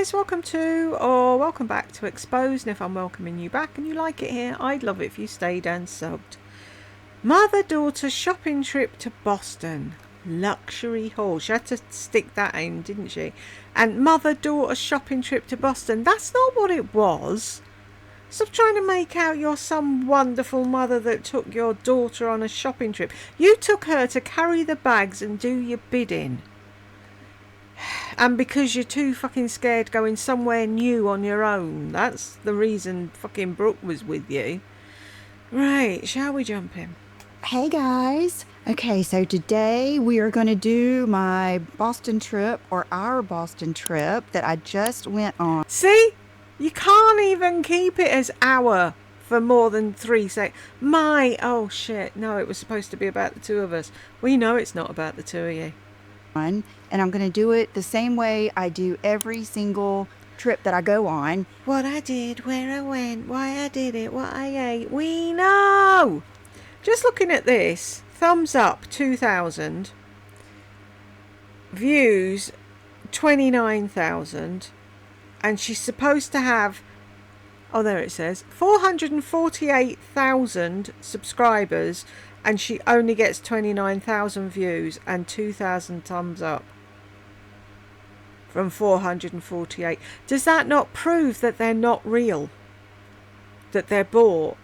guys, welcome to or welcome back to Exposed. And if I'm welcoming you back and you like it here, I'd love it if you stayed and subbed. Mother-daughter shopping trip to Boston. Luxury haul. She had to stick that in, didn't she? And mother-daughter shopping trip to Boston. That's not what it was. Stop trying to make out you're some wonderful mother that took your daughter on a shopping trip. You took her to carry the bags and do your bidding. And because you're too fucking scared going somewhere new on your own. That's the reason fucking Brooke was with you. Right, shall we jump in? Hey guys. Okay, so today we are going to do my Boston trip, or our Boston trip that I just went on. See? You can't even keep it as our for more than 3 seconds. Oh shit, no, it was supposed to be about the two of us. We know it's not about the two of you. And I'm going to do it the same way I do every single trip that I go on. What I did, where I went, why I did it, what I ate, we know! Just looking at this, thumbs up 2,000, views 29,000, and she's supposed to have, oh there it says, 448,000 subscribers, and she only gets 29,000 views and 2,000 thumbs up from 448. Does that not prove that they're not real? That they're bought?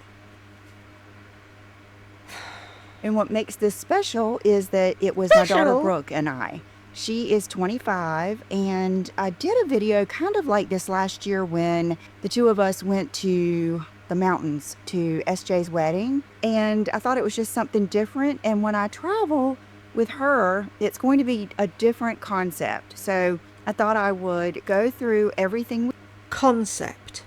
And what makes this special is that it was my daughter Brooke and I. She is 25, and I did a video kind of like this last year when the two of us went to the mountains to SJ's wedding, and I thought it was just something different. And when I travel with her, it's going to be a different concept. So I thought I would go through everything. Concept.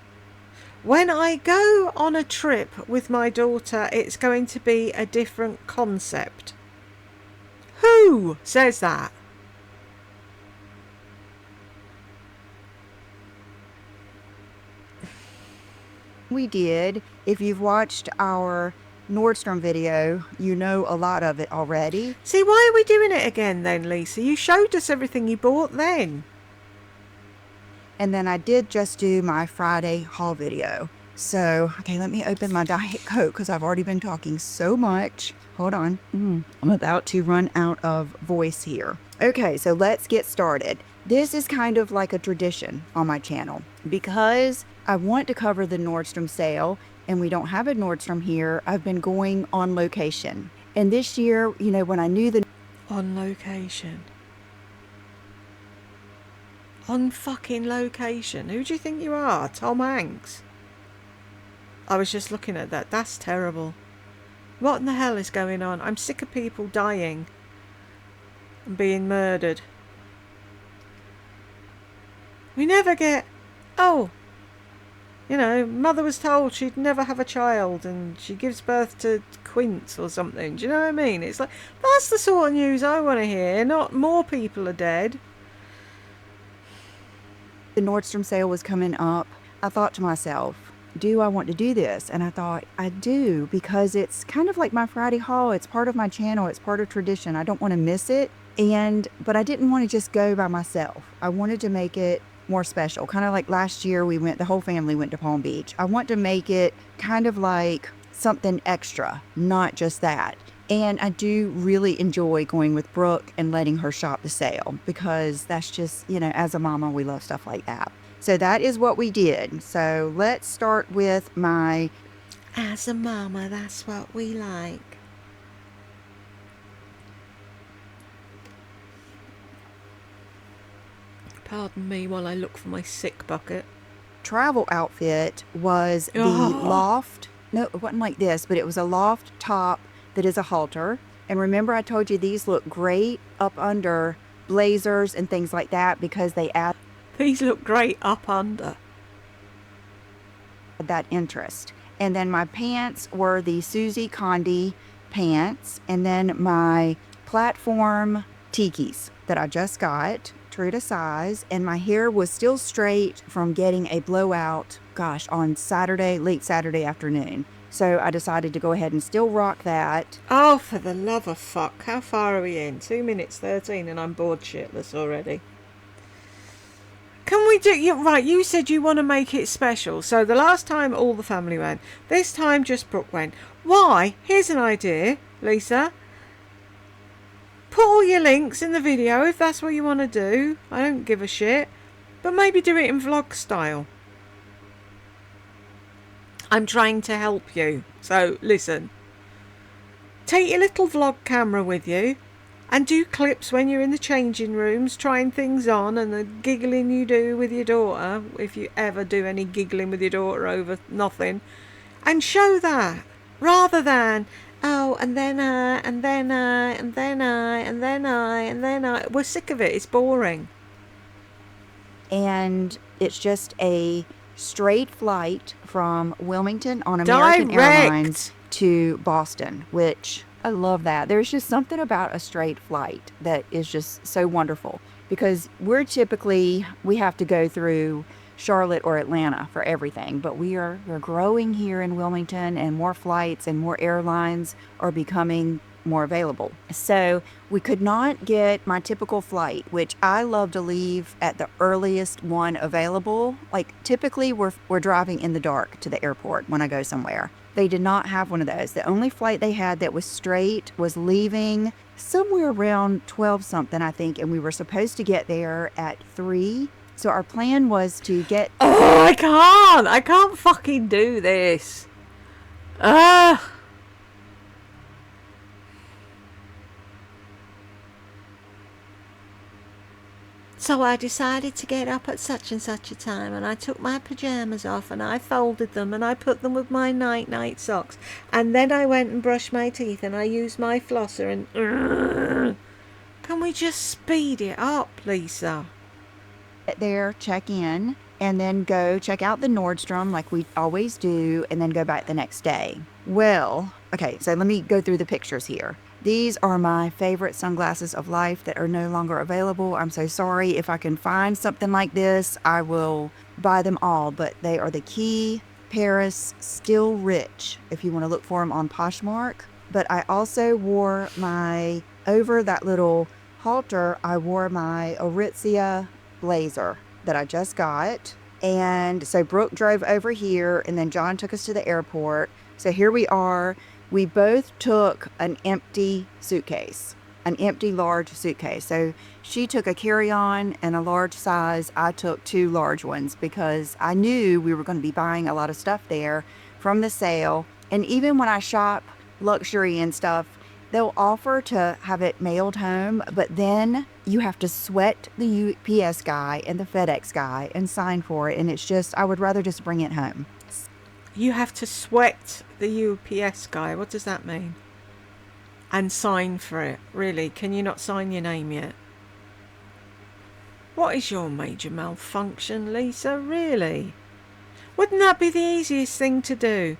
When I go on a trip with my daughter, it's going to be a different concept. Who says that? We did. If you've watched our Nordstrom video, you know a lot of it already. See, why are we doing it again then, Lisa? You showed us everything you bought then. And then I did just do my Friday haul video. So, okay, let me open my Diet Coke because I've already been talking so much. Hold on. I'm about to run out of voice here. Okay, so let's get started. This is kind of like a tradition on my channel because I want to cover the Nordstrom sale, and we don't have a Nordstrom here. I've been going on location. And this year, you know, when I knew the... On location. On fucking location. Who do you think you are? Tom Hanks? I was just looking at that. That's terrible. What in the hell is going on? I'm sick of people dying and being murdered. We never get... Oh... You know, mother was told she'd never have a child and she gives birth to Quince or something. Do you know what I mean? It's like, that's the sort of news I want to hear, not more people are dead. The Nordstrom sale was coming up. I thought to myself, do I want to do this? And I thought, I do, because it's kind of like my Friday haul. It's part of my channel. It's part of tradition. I don't want to miss it. But I didn't want to just go by myself. I wanted to make it more special, kind of like last year the whole family went to Palm Beach. I want to make it kind of like something extra, not just that. And I do really enjoy going with Brooke and letting her shop the sale because that's just, you know, as a mama, we love stuff like that. So that is what we did. So let's start with my... As a mama, that's what we like. Pardon me while I look for my sick bucket. Travel outfit was the loft. No, it wasn't like this, but it was a loft top that is a halter. And remember I told you these look great up under blazers and things like that because they add... These look great up under. That interest. And then my pants were the Susie Condi pants. And then my platform tikis that I just got. True to size, and my hair was still straight from getting a blowout, on late Saturday afternoon. So I decided to go ahead and still rock that. Oh, for the love of fuck. How far are we in? 2 minutes 13 and I'm bored shitless already. Can we do you right? You said you want to make it special. So the last time all the family went. This time just Brooke went. Why? Here's an idea, Lisa. Put all your links in the video if that's what you want to do. I don't give a shit. But maybe do it in vlog style. I'm trying to help you. So listen. Take your little vlog camera with you. And do clips when you're in the changing rooms, trying things on, and the giggling you do with your daughter, if you ever do any giggling with your daughter over nothing, and show that, rather than, oh, and then I, and then I, and then I, and then I, and then I. We're sick of it. It's boring. And it's just a straight flight from Wilmington on American Airlines to Boston, which... I love that. There's just something about a straight flight that is just so wonderful, because we have to go through Charlotte or Atlanta for everything, but we're growing here in Wilmington, and more flights and more airlines are becoming more available. So we could not get my typical flight, which I love to leave at the earliest one available. Like typically we're driving in the dark to the airport when I go somewhere. They did not have one of those. The only flight they had that was straight was leaving somewhere around 12 something, I think, and we were supposed to get there at 3. So our plan was to get... Oh, I can't fucking do this. So I decided to get up at such and such a time, and I took my pyjamas off and I folded them and I put them with my night socks, and then I went and brushed my teeth and I used my flosser and... Can we just speed it up, Lisa? Get there, check in, and then go check out the Nordstrom like we always do, and then go back the next day. Well, okay, so let me go through the pictures here. These are my favorite sunglasses of life that are no longer available. I'm so sorry. If I can find something like this, I will buy them all. But they are the Key Paris Still Rich, if you want to look for them on Poshmark. But I also wore over that little halter, I wore my Aritzia blazer that I just got. And so Brooke drove over here, and then John took us to the airport. So here we are. We both took an empty suitcase, an empty large suitcase. So she took a carry-on and a large size. I took 2 large ones because I knew we were going to be buying a lot of stuff there from the sale. And even when I shop luxury and stuff, they'll offer to have it mailed home, but then you have to sweat the UPS guy and the FedEx guy and sign for it. And it's just, I would rather just bring it home. You have to sweat the UPS guy. What does that mean? And sign for it. Really? Can you not sign your name yet? What is your major malfunction, Lisa? Really? Wouldn't that be the easiest thing to do?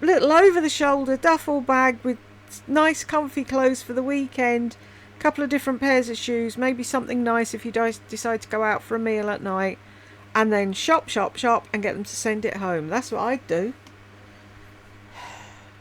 Little over-the-shoulder duffel bag with nice comfy clothes for the weekend. A couple of different pairs of shoes. Maybe something nice if you decide to go out for a meal at night. And then shop, and get them to send it home. That's what I'd do.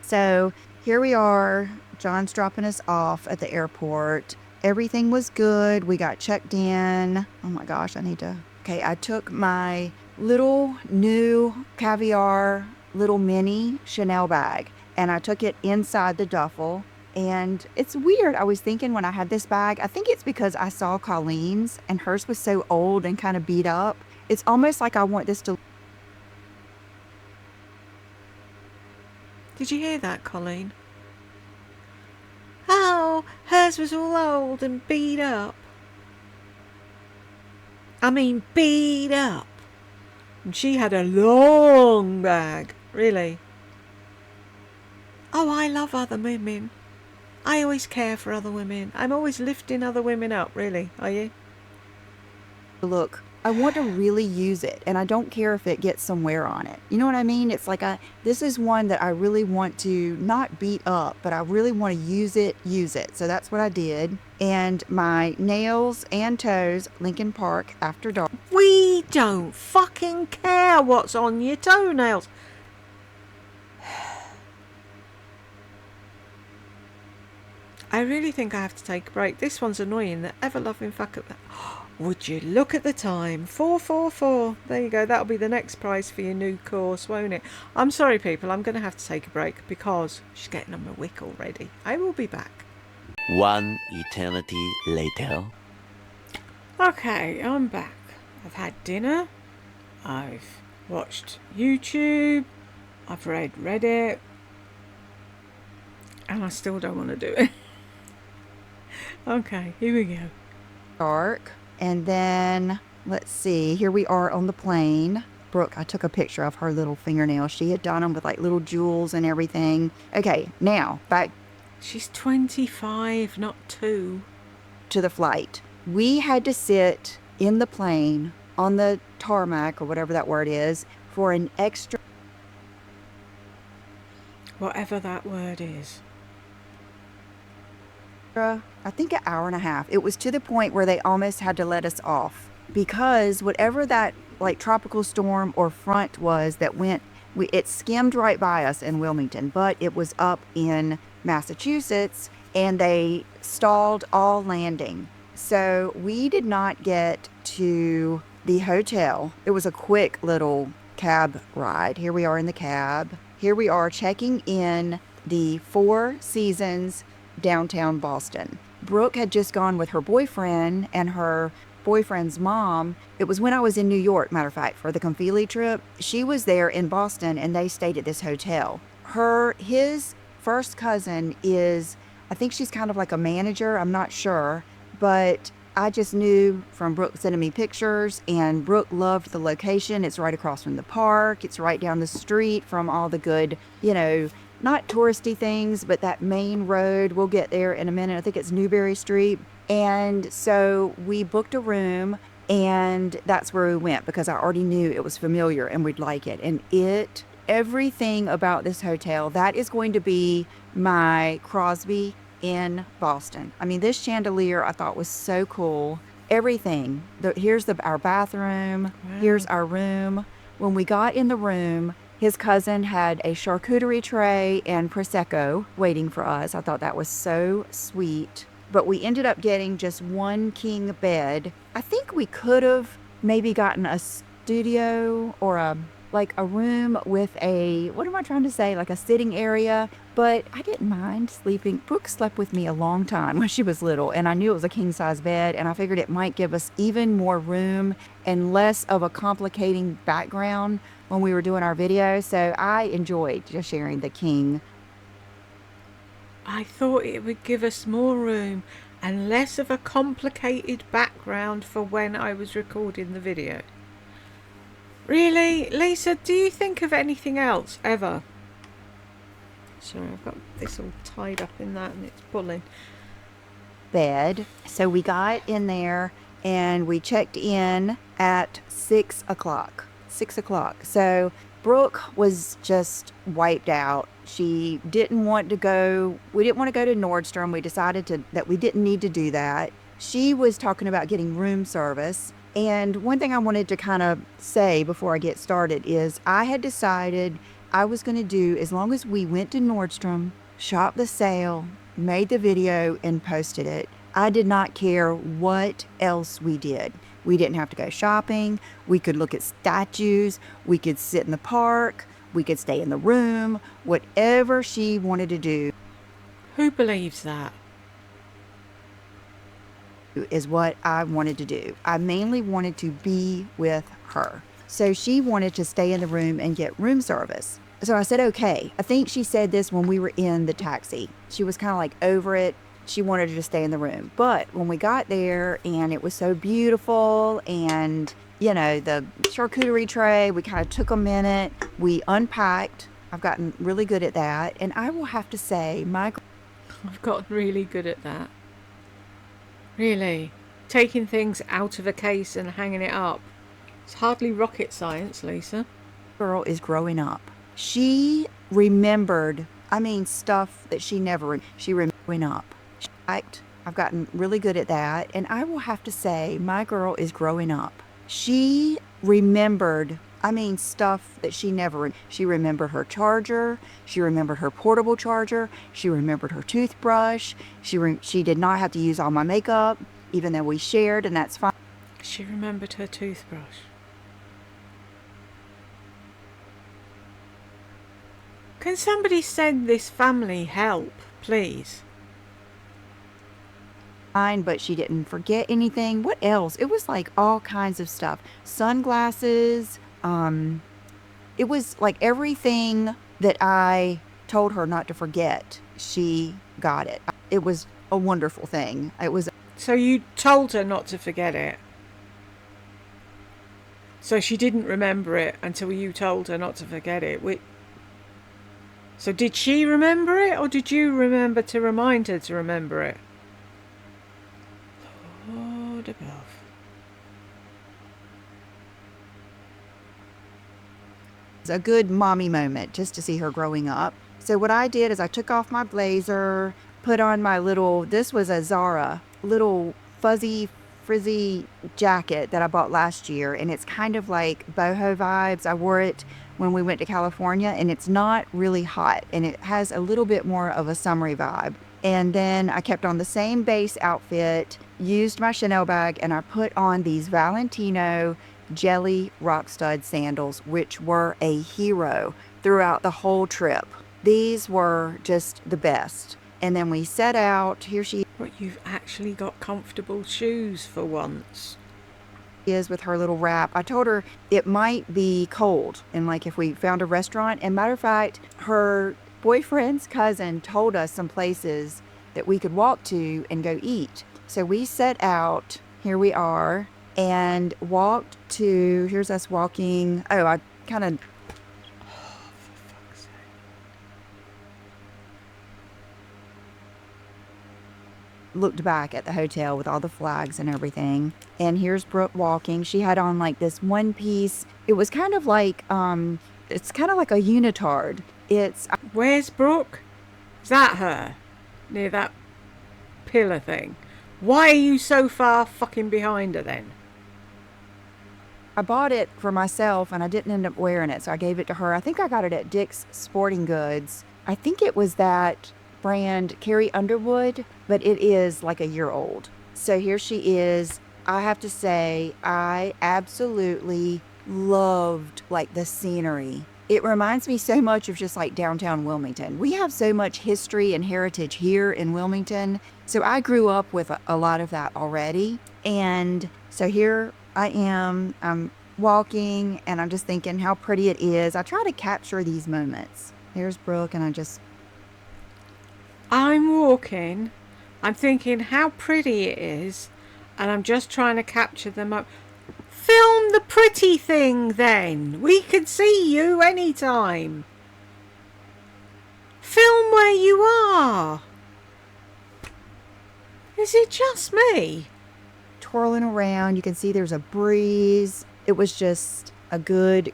So here we are. John's dropping us off at the airport. Everything was good. We got checked in. Oh my gosh, Okay, I took my little new caviar little mini Chanel bag, and I took it inside the duffel. And it's weird. I was thinking when I had this bag, I think it's because I saw Colleen's, and hers was so old and kind of beat up. It's almost like I want this to... Did you hear that, Colleen? Oh, hers was all old and beat up. I mean, beat up. And she had a long bag. Really. Oh, I love other women. I always care for other women. I'm always lifting other women up, really. Are you? Look, I want to really use it, and I don't care if it gets some wear on it. You know what I mean? It's like this is one that I really want to not beat up, but I really want to use it. So that's what I did. And my nails and toes, Lincoln Park After Dark. We don't fucking care what's on your toenails. I really think I have to take a break. This one's annoying. The ever-loving fucker. Would you look at the time? 4:44. There you go. That'll be the next prize for your new course, won't it? I'm sorry, people. I'm going to have to take a break because she's getting on my wick already. I will be back. One eternity later. Okay, I'm back. I've had dinner. I've watched YouTube. I've read Reddit. And I still don't want to do it. Okay, here we go. Dark. And then, let's see, here we are on the plane. Brooke, I took a picture of her little fingernails. She had done them with like little jewels and everything. Okay, now back. She's 25, not 2. To the flight. We had to sit in the plane on the tarmac or whatever that word is for an extra. Whatever that word is. I think an hour and a half. It was to the point where they almost had to let us off because whatever that like tropical storm or front was that went, it skimmed right by us in Wilmington, but it was up in Massachusetts and they stalled all landing. So we did not get to the hotel. It was a quick little cab ride. Here we are in the cab. Here we are checking in the Four Seasons downtown Boston. Brooke had just gone with her boyfriend and her boyfriend's mom. It was when I was in New York, matter of fact, for the Confili trip. She was there in Boston and they stayed at this hotel. His first cousin is, I think she's kind of like a manager, I'm not sure, but I just knew from Brooke sending me pictures, and Brooke loved the location. It's right across from the park. It's right down the street from all the good, not touristy things, but that main road. We'll get there in a minute. I think it's Newberry Street. And so we booked a room, and that's where we went because I already knew it was familiar and we'd like it. And everything about this hotel, that is going to be my Crosby in Boston. I mean, this chandelier I thought was so cool. Everything. Here's our bathroom. Wow. Here's our room. When we got in the room, his cousin had a charcuterie tray and Prosecco waiting for us. I thought that was so sweet. But we ended up getting just one king bed. I think we could have maybe gotten a studio or a room with like a sitting area. But I didn't mind sleeping. Brooke slept with me a long time when she was little, and I knew it was a king size bed, and I figured it might give us even more room and less of a complicating background when we were doing our video. So I enjoyed just sharing the king. I thought it would give us more room and less of a complicated background for when I was recording the video. Really? Lisa, do you think of anything else ever? Sorry, I've got this all tied up in that and it's pulling. Bed. So we got in there and we checked in at 6 o'clock. 6 o'clock. So Brooke was just wiped out. She didn't want to go. We didn't want to go to Nordstrom. We decided that we didn't need to do that. She was talking about getting room service. And one thing I wanted to kind of say before I get started is I had decided I was going to do, as long as we went to Nordstrom, shopped the sale, made the video, and posted it, I did not care what else we did. We didn't have to go shopping. We could look at statues. We could sit in the park. We could stay in the room. Whatever she wanted to do. Who believes that? Is what I wanted to do. I mainly wanted to be with her. So she wanted to stay in the room and get room service. So I said, okay. I think she said this when we were in the taxi. She was kind of like over it. She wanted to just stay in the room. But when we got there and it was so beautiful and, the charcuterie tray, we kind of took a minute. We unpacked. I've gotten really good at that. And I will have to say, I've gotten really good at that. Really? Taking things out of a case and hanging it up. It's hardly rocket science, Lisa. Girl is growing up. She remembered, stuff that she remembered growing up. I've gotten really good at that. And I will have to say, my girl is growing up. She remembered, stuff that she remembered her charger. She remembered her portable charger. She remembered her toothbrush. She did not have to use all my makeup, even though we shared, and that's fine. she remembered her toothbrush. Can somebody send this family help, please? Fine, but she didn't forget anything. What else? It was like all kinds of stuff. Sunglasses. It was like everything that I told her not to forget. She got it. It was a wonderful thing. It was. So you told her not to forget it. So she didn't remember it until you told her not to forget it. So did she remember it, or did you remember to remind her to remember it? Lord above. A good mommy moment just to see her growing up. So what I did is I took off my blazer, put on my this was a Zara, little fuzzy, frizzy jacket that I bought last year. And it's kind of like boho vibes. I wore it when we went to California, and it's not really hot. And it has a little bit more of a summery vibe. And then I kept on the same base outfit, used my Chanel bag, and I put on these Valentino jelly rock stud sandals, which were a hero throughout the whole trip. These were just the best. And then we set out. Here she But you've actually got comfortable shoes for once. is with her little wrap. I told her it might be cold, and like if we found a restaurant. And matter of fact, her boyfriend's cousin told us some places that we could walk to and go eat. So we set out. Here we are. And walked to, here's us walking. Oh, I kind of. Oh, for fuck's sake. Looked back at the hotel with all the flags and everything. And here's Brooke walking. She had on like this one piece. It was kind of like, it's kind of like a unitard. Where's Brooke? Is that her? Near that pillar thing? Why are you so far fucking behind her then? I bought it for myself and I didn't end up wearing it, so I gave it to her. I think I got it at Dick's Sporting Goods. I think it was that brand, Carrie Underwood, but it is like a year old. So here she is. I have to say, I absolutely loved like the scenery. It reminds me so much of just like downtown Wilmington. We have so much history and heritage here in Wilmington. So I grew up with a lot of that already. And so here I am, I'm walking and I'm just thinking how pretty it is. I try to capture these moments. There's Brooke and I'm walking, I'm thinking how pretty it is, and I'm just trying to capture them up. Film the pretty thing then. We can see you anytime. Film where you are. Is it just me? twirling around. You can see there's a breeze. It was just a good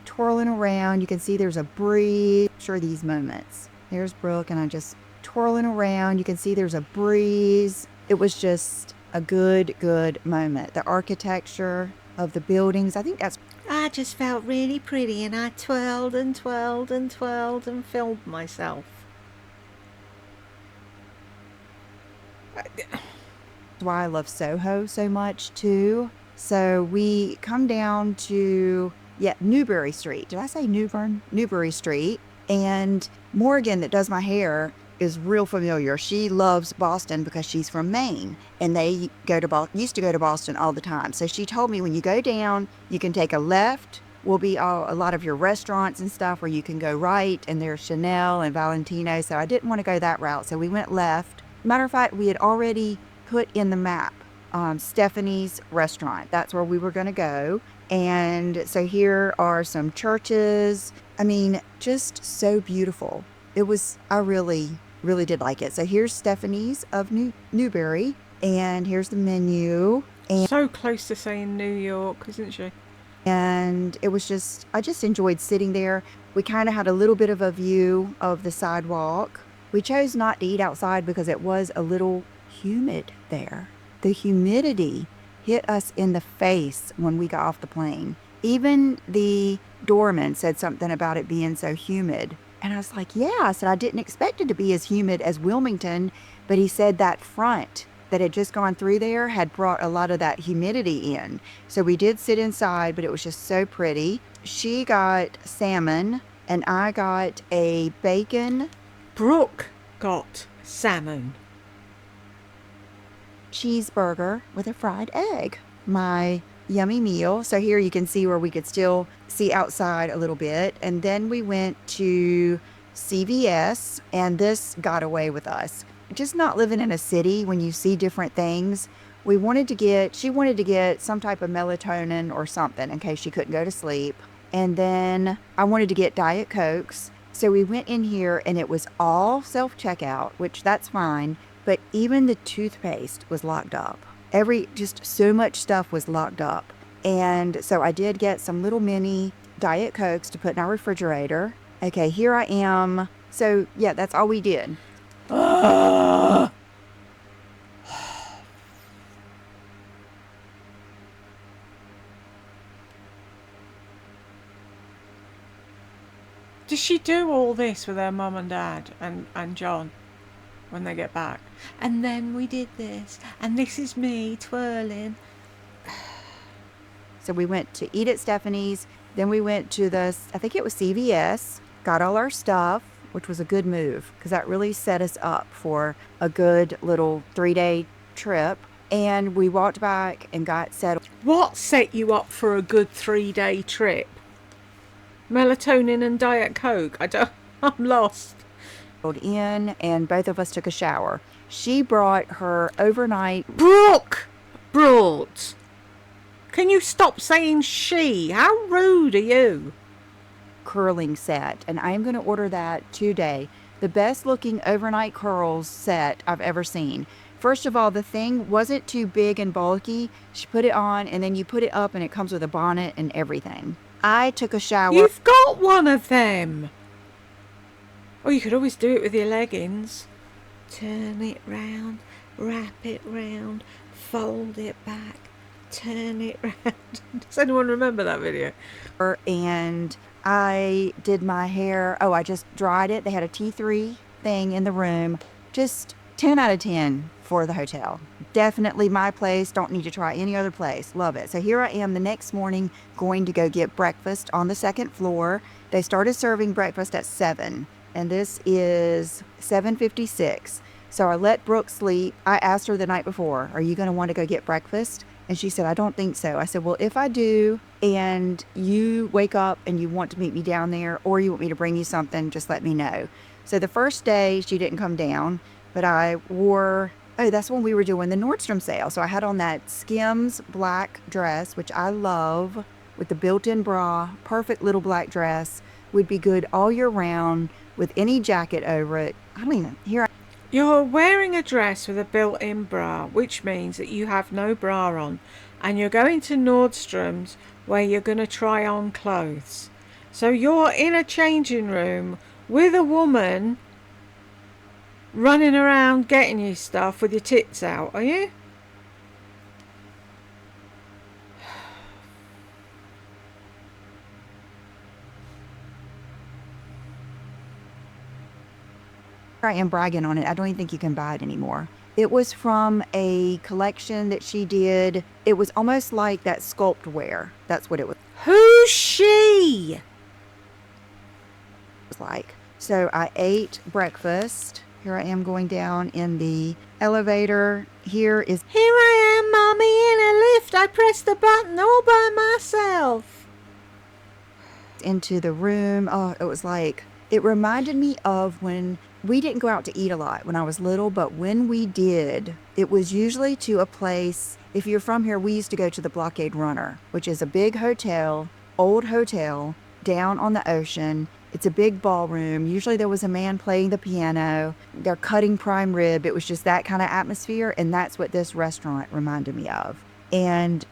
twirling around. You can see there's a breeze. Sure, these moments. There's Brooke and I just twirling around. You can see there's a breeze. It was just a good moment. The architecture of the buildings, I think that's. I just felt really pretty and I twirled and twirled and twirled and filmed myself. Why I love Soho so much too. So we come down to Newbury Street. Did I say Newbern? Newbury Street. And Morgan, that does my hair, is real familiar. She loves Boston because she's from Maine, and they used to go to Boston all the time. So she told me when you go down, you can take a left. Will be a lot of your restaurants and stuff where you can go right, and there's Chanel and Valentino. So I didn't want to go that route, so we went left. Matter of fact, we had already put in the map Stephanie's restaurant. That's where we were going to go. And so here are some churches. I mean, just so beautiful. I really did like it. So here's Stephanie's of Newbury, and here's the menu. And so close to saying New York, isn't she? And it was I just enjoyed sitting there. We kind of had a little bit of a view of the sidewalk. We chose not to eat outside because it was a little humid there. The humidity hit us in the face when we got off the plane. Even the doorman said something about it being so humid. And I was like, yeah. I said, I didn't expect it to be as humid as Wilmington, but he said that front that had just gone through there had brought a lot of that humidity in. So we did sit inside, but it was just so pretty. She got salmon and I got a bacon Brooke got salmon. cheeseburger with a fried egg. My yummy meal. So here you can see where we could still see outside a little bit. And then we went to CVS, and this got away with us. Just not living in a city when you see different things. She wanted to get some type of melatonin or something in case she couldn't go to sleep. And then I wanted to get Diet Cokes. So we went in here and it was all self-checkout, which that's fine. But even the toothpaste was locked up. Just so much stuff was locked up. And so I did get some little mini Diet Cokes to put in our refrigerator. Okay, here I am. So yeah, that's all we did. Does she do all this with her mum and dad and John when they get back? And then we did this, and this is me twirling. So we went to eat at Stephanie's. Then we went to I think it was CVS, got all our stuff, which was a good move because that really set us up for a good little 3-day trip. And we walked back and got settled. What set you up for a good 3-day trip? Melatonin and Diet Coke? I'm lost. In, and both of us took a shower. She brought her overnight. Brooke brought. Can you stop saying she? How rude are you? Curling set, and I am going to order that today. The best looking overnight curls set I've ever seen. First of all, the thing wasn't too big and bulky. She put it on, and then you put it up, and it comes with a bonnet and everything. I took a shower. You've got one of them. Or you could always do it with your leggings. Turn it round, wrap it round, fold it back, turn it round. Does anyone remember that video? And I did my hair. Oh, I just dried it. They had a T3 thing in the room. Just 10 out of 10 for the hotel. Definitely my place. Don't need to try any other place. Love it. So here I am the next morning going to go get breakfast on the second floor. They started serving breakfast at 7, and this is 7:56. So I let Brooke sleep. I asked her the night before, are you going to want to go get breakfast? And she said, I don't think so. I said, well, if I do and you wake up and you want to meet me down there or you want me to bring you something, just let me know. So the first day she didn't come down, but I wore, that's when we were doing the Nordstrom sale. So I had on that Skims black dress, which I love, with the built-in bra, perfect little black dress, would be good all year round with any jacket over it. You're wearing a dress with a built-in bra, which means that you have no bra on, and you're going to Nordstrom's where you're going to try on clothes. So you're in a changing room with a woman running around getting you stuff with your tits out, are you? I am bragging on it. I don't even think you can buy it anymore. It was from a collection that she did. It was almost like that sculpt wear. That's what it was Who's she? like. So I ate breakfast. Here I am going down in the elevator. Here I am, Mommy, in a lift. I pressed the button all by myself. Into the room. Oh, it reminded me of when we didn't go out to eat a lot when I was little, but when we did, it was usually to a place. If you're from here, we used to go to the Blockade Runner, which is a big hotel, old hotel, down on the ocean. It's a big ballroom. Usually there was a man playing the piano. They're cutting prime rib. It was just that kind of atmosphere, and that's what this restaurant reminded me of. And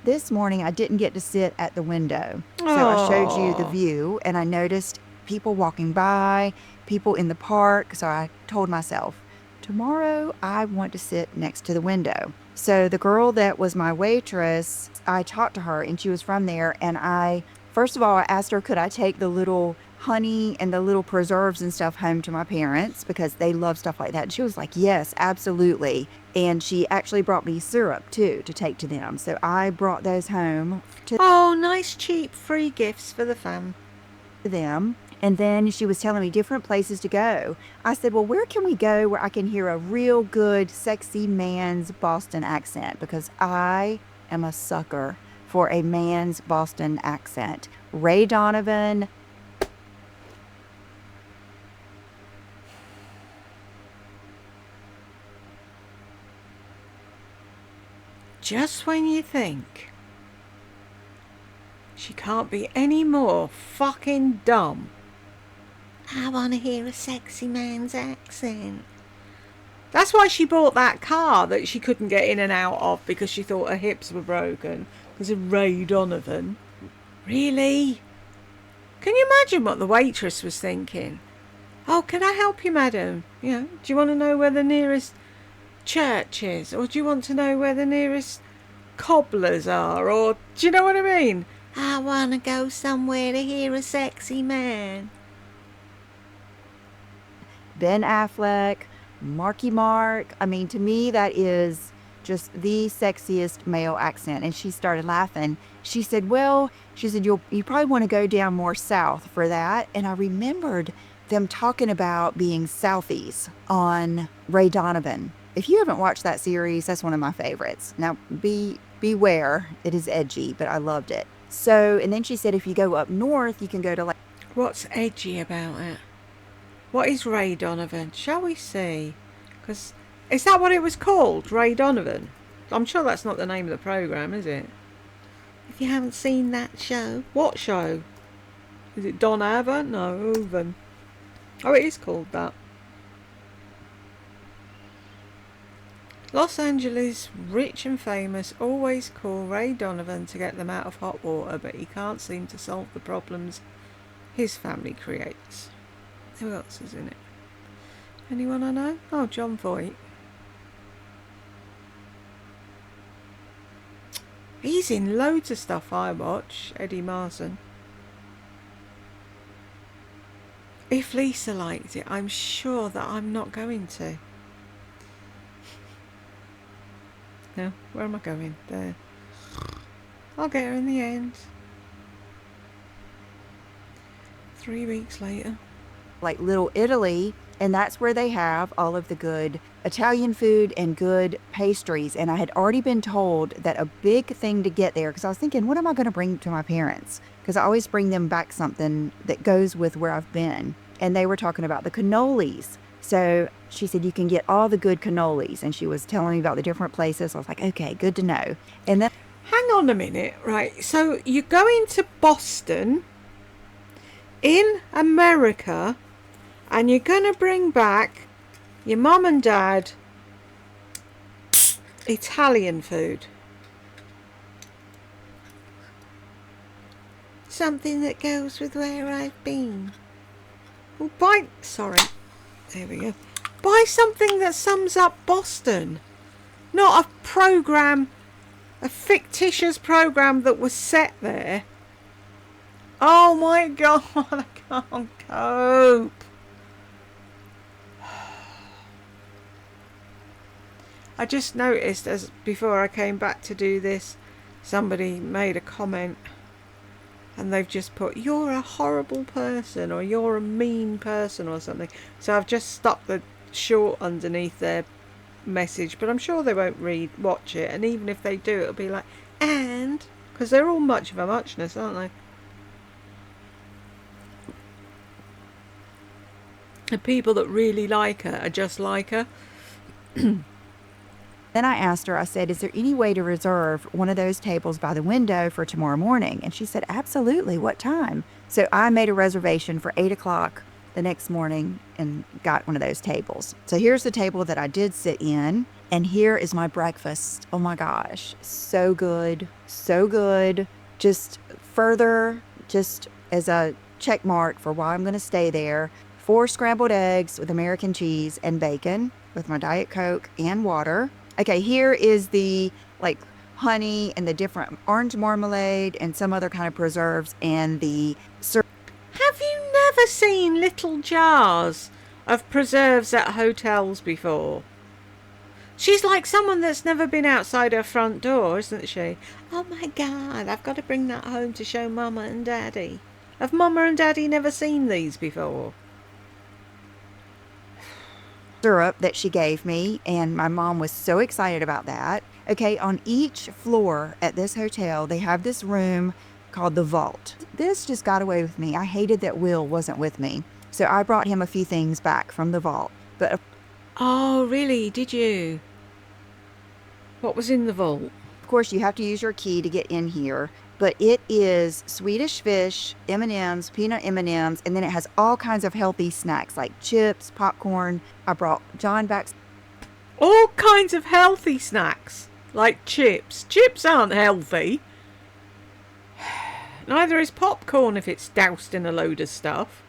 this morning, I didn't get to sit at the window. So I showed you the view, and I noticed people walking by, people in the park. So I told myself, tomorrow I want to sit next to the window. So the girl that was my waitress, I talked to her and she was from there. And first of all, I asked her, could I take the little honey and the little preserves and stuff home to my parents because they love stuff like that. And she was like, yes, absolutely. And she actually brought me syrup too to take to them. So I brought those home to Oh, nice, cheap, free gifts for the fam. them. And then she was telling me different places to go. I said, well, where can we go where I can hear a real good, sexy man's Boston accent? Because I am a sucker for a man's Boston accent. Ray Donovan. Just when you think she can't be any more fucking dumb. I want to hear a sexy man's accent. That's why she bought that car that she couldn't get in and out of because she thought her hips were broken. Because of Ray Donovan. Really? Can you imagine what the waitress was thinking? Oh, can I help you, madam? You know, do you want to know where the nearest church is? Or do you want to know where the nearest cobblers are? Or do you know what I mean? I want to go somewhere to hear a sexy man. Ben Affleck, Marky Mark. I mean, to me, that is just the sexiest male accent. And she started laughing. She said, well, she said, you probably want to go down more south for that. And I remembered them talking about being Southies on Ray Donovan. If you haven't watched that series, that's one of my favorites. Now, beware, it is edgy, but I loved it. So, and then she said, if you go up north, you can go to like... What's edgy about it? What is Ray Donovan? Shall we see? Because is that what it was called? Ray Donovan? I'm sure that's not the name of the programme, is it? If you haven't seen that show. What show? Is it Don Avon? No, Oven. Oh, it is called that. Los Angeles, rich and famous, always call Ray Donovan to get them out of hot water, but he can't seem to solve the problems his family creates. Who else is in it? Anyone I know? Oh, John Voight. He's in loads of stuff I watch. Eddie Marsan. If Lisa liked it, I'm sure that I'm not going to. No, where am I going? There. I'll get her in the end. 3 weeks later. like Little Italy, and that's where they have all of the good Italian food and good pastries. And I had already been told that a big thing to get there, because I was thinking, what am I going to bring to my parents? Because I always bring them back something that goes with where I've been. And they were talking about the cannolis. So she said, you can get all the good cannolis. And she was telling me about the different places. I was like, okay, good to know. And then... Hang on a minute, right? So you're going to Boston in America and you're going to bring back your mum and dad Italian food. Something that goes with where I've been. Well, there we go. Buy something that sums up Boston. Not a program, a fictitious program that was set there. Oh my God, I can't cope. I just noticed as before I came back to do this, somebody made a comment and they've just put, you're a horrible person or you're a mean person or something. So I've just stuck the short underneath their message, but I'm sure they won't watch it, and even if they do, it'll be like, and, because they're all much of a muchness, aren't they? The people that really like her are just like her. Then I asked her, I said, is there any way to reserve one of those tables by the window for tomorrow morning? And she said, absolutely. What time? So I made a reservation for 8 o'clock the next morning and got one of those tables. So here's the table that I did sit in. And here is my breakfast. Oh my gosh. So good. So good. Just further, just as a check mark for why I'm going to stay there. 4 scrambled eggs with American cheese and bacon with my Diet Coke and water. Okay, here is the like honey and the different orange marmalade and some other kind of preserves and the syrup. Have you ever seen little jars of preserves at hotels before? She's like someone that's never been outside her front door, isn't she? Oh my God, I've got to bring that home to show Mama and Daddy. Have Mama and Daddy never seen these before? Syrup that she gave me, and my mom was so excited about that. Okay, on each floor at this hotel, they have this room called the vault. This just got away with me. I hated that Will wasn't with me. So I brought him a few things back from the vault. But Oh, really? Did you? What was in the vault? of course, you have to use your key to get in here. But it is Swedish fish, M&Ms, peanut M&Ms, and then it has all kinds of healthy snacks like chips, popcorn. I brought John back. All kinds of healthy snacks, like chips. Chips aren't healthy. Neither is popcorn if it's doused in a load of stuff.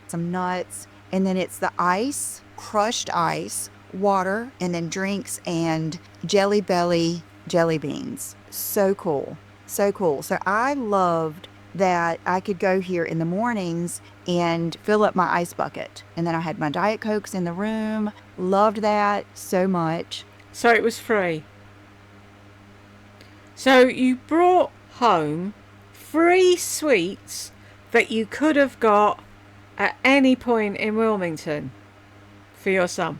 Some nuts, and then it's the ice, crushed ice, water, and then drinks and Jelly Belly jelly beans. So cool. So cool. So I loved that I could go here in the mornings and fill up my ice bucket. And then I had my Diet Cokes in the room. Loved that so much. So it was free. So you brought home free sweets that you could have got at any point in Wilmington for your son.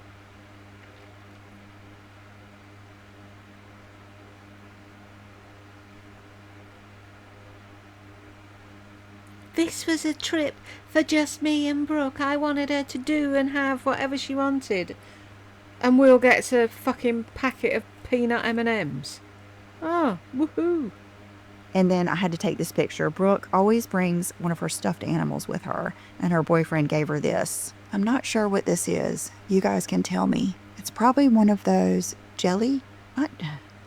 This was a trip for just me and Brooke. I wanted her to do and have whatever she wanted. And Will gets a fucking packet of peanut M&Ms. Oh, woohoo. And then I had to take this picture. Brooke always brings one of her stuffed animals with her, and her boyfriend gave her this. I'm not sure what this is. You guys can tell me. It's probably one of those jelly,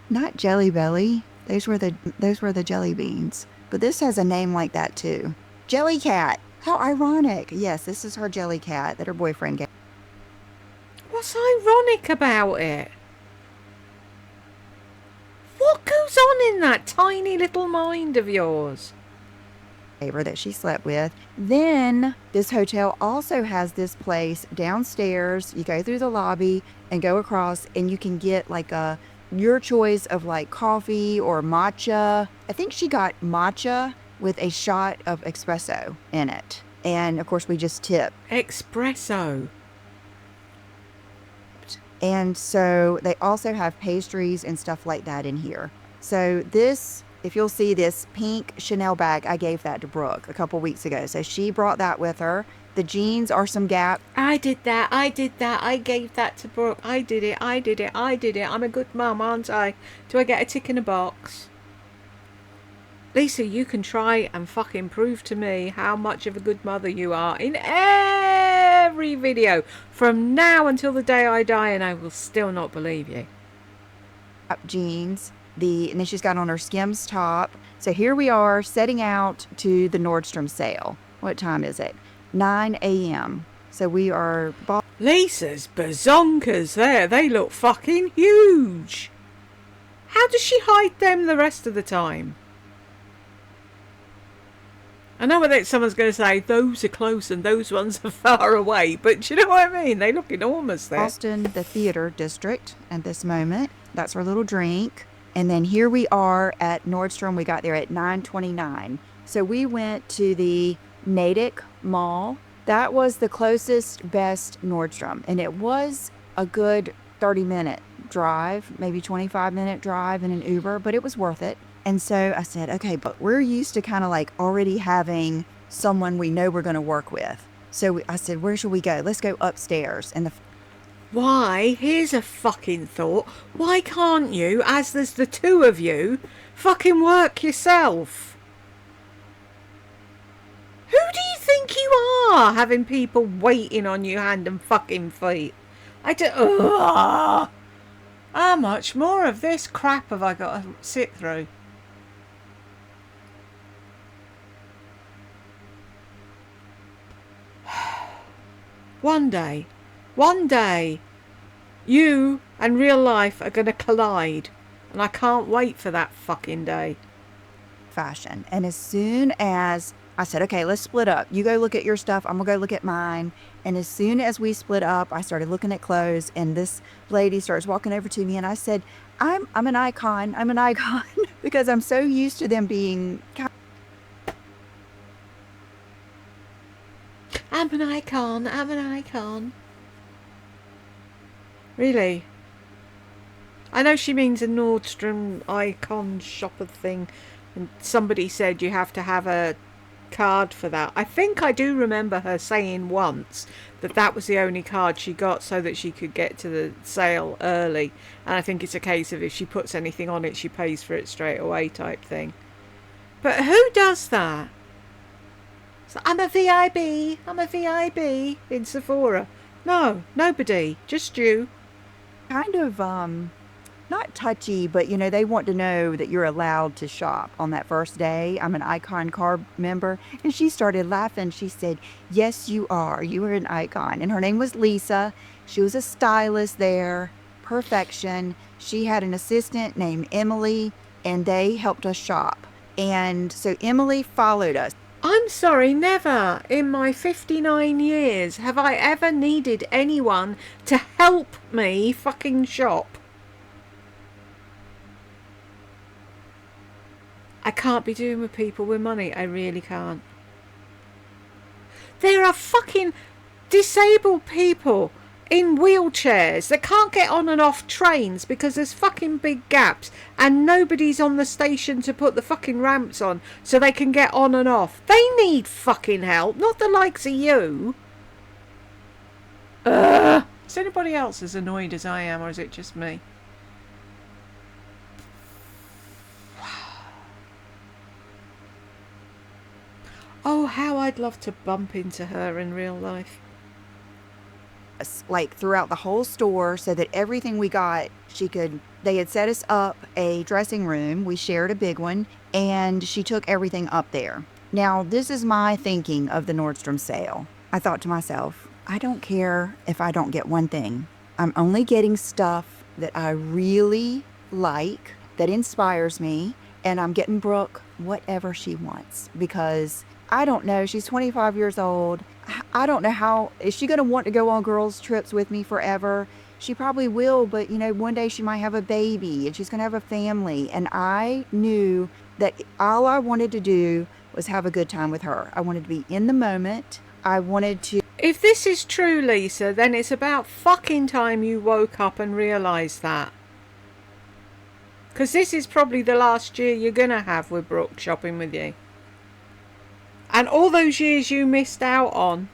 not Jelly Belly. Those were the jelly beans. But this has a name like that too. Jelly Cat. How ironic. Yes, this is her Jelly Cat that her boyfriend gave. What's ironic about it? What goes on in that tiny little mind of yours? Her that she slept with. Then this hotel also has this place downstairs. You go through the lobby and go across, and you can get like your choice of like coffee or matcha. I think she got matcha with a shot of espresso in it. And of course we just tip. Espresso. And so they also have pastries and stuff like that in here. So this, if you'll see this pink Chanel bag, I gave that to Brooke a couple weeks ago. So she brought that with her. The jeans are some Gap. I did that. I gave that to Brooke. I did it. I'm a good mum, aren't I? Do I get a tick in a box? Lisa, you can try and fucking prove to me how much of a good mother you are in every video from now until the day I die, and I will still not believe you. Jeans. And then she's got on her Skims top. So here we are setting out to the Nordstrom sale. What time is it? 9 a.m. So we are... Lisa's bazonkers there. They look fucking huge. How does she hide them the rest of the time? I know that someone's going to say those are close and those ones are far away, but do you know what I mean? They look enormous there. Boston, the theater district at this moment. That's our little drink. And then here we are at Nordstrom. We got there at 9:29. So we went to the Natick Mall. That was the closest, best Nordstrom. And it was a good 30-minute drive, maybe 25-minute drive in an Uber, but it was worth it. And so I said, okay, but we're used to kind of like already having someone we know we're going to work with. So I said, where should we go? Let's go upstairs. And why? Here's a fucking thought. Why can't you, as there's the two of you, fucking work yourself? Who do you think you are, having people waiting on you hand and fucking feet? How much more of this crap have I got to sit through? One day, you and real life are going to collide. And I can't wait for that fucking day. fashion. And as soon as I said, okay, let's split up. You go look at your stuff. I'm going to go look at mine. And as soon as we split up, I started looking at clothes, and this lady starts walking over to me, and I said, I'm an icon. I'm an icon because I'm so used to them being I'm an icon. I'm an icon. Really? I know she means a Nordstrom icon shopper thing, and somebody said you have to have a card for that. I think I do remember her saying once that that was the only card she got so that she could get to the sale early, and I think it's a case of if she puts anything on it she pays for it straight away type thing. But who does that? So I'm a VIB in Sephora. No, nobody, just you. kind of not touchy, but they want to know that you're allowed to shop on that first day. I'm an Icon card member. And she started laughing. She said, yes, you are. You are an Icon. And her name was Lisa. She was a stylist there. Perfection. She had an assistant named Emily, and they helped us shop. And so Emily followed us. I'm sorry, never in my 59 years have I ever needed anyone to help me fucking shop. I can't be doing with people with money. I really can't. There are fucking disabled people in wheelchairs that can't get on and off trains because there's fucking big gaps and nobody's on the station to put the fucking ramps on so they can get on and off. They need fucking help, not the likes of you. Is anybody else as annoyed as I am, or is it just me? Oh, how I'd love to bump into her in real life. Like throughout the whole store so that everything we got, they had set us up a dressing room. We shared a big one, and she took everything up there. Now, this is my thinking of the Nordstrom sale. I thought to myself, I don't care if I don't get one thing. I'm only getting stuff that I really like, that inspires me, and I'm getting Brooke whatever she wants because I don't know. She's 25 years old. I don't know how. Is she going to want to go on girls' trips with me forever? She probably will, but one day she might have a baby and she's going to have a family. And I knew that all I wanted to do was have a good time with her. I wanted to be in the moment. I wanted to. If this is true, Lisa, then it's about fucking time you woke up and realised that. Because this is probably the last year you're going to have with Brooke shopping with you. And all those years you missed out on,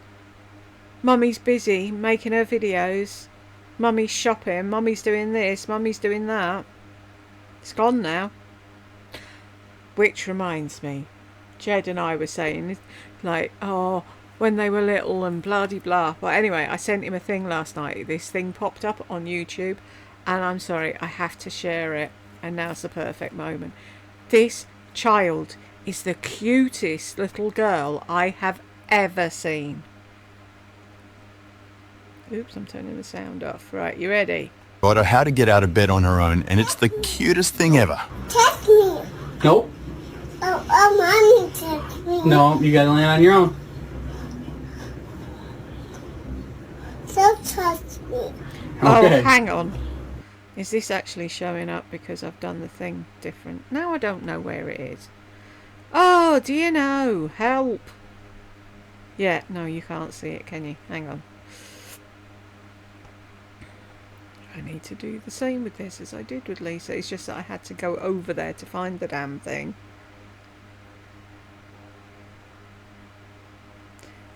Mummy's busy making her videos, Mummy's shopping, Mummy's doing this, Mummy's doing that. It's gone now. Which reminds me, Jed and I were saying, like, oh, when they were little and blah-de-blah. But anyway, I sent him a thing last night. This thing popped up on YouTube, and I'm sorry, I have to share it. And now's the perfect moment. This child is the cutest little girl I have ever seen. Oops, I'm turning the sound off. Right, you ready? Taught her how to get out of bed on her own, and it's the cutest thing ever. Touch me. Nope. Mommy touch me. No, you gotta land on your own. Don't touch me. Okay. Oh, hang on. Is this actually showing up because I've done the thing different? Now I don't know where it is. Oh, do you know? Help. Yeah, no, you can't see it, can you? Hang on. I need to do the same with this as I did with Lisa. It's just that I had to go over there to find the damn thing.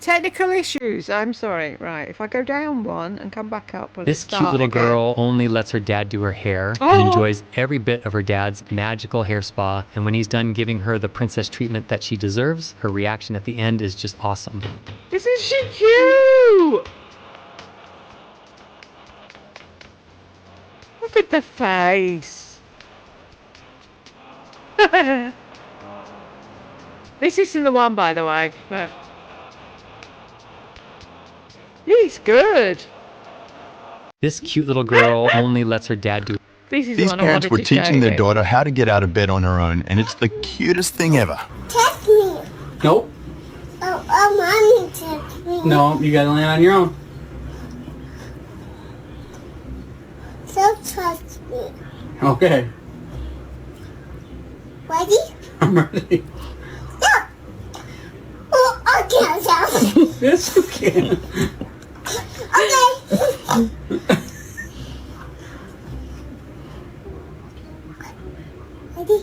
Technical issues. I'm sorry. Right, if I go down one and come back up, will This it cute start little again? girl only lets her dad do her hair Oh. and enjoys every bit of her dad's magical hair spa. And when he's done giving her the princess treatment that she deserves, her reaction at the end is just awesome. Isn't she cute? Look at the face. This isn't the one, by the way. But he's good. This cute little girl only lets her dad do. This is the These one I parents wanted were to show teaching their you. daughter how to get out of bed on her own, and it's the cutest thing ever. Touch me. Nope. mommy touch me. No, you gotta land on your own. Don't touch me. Okay. Ready? I'm ready. No. Oh, I can't tell. Yes, you can. Okay. Ready?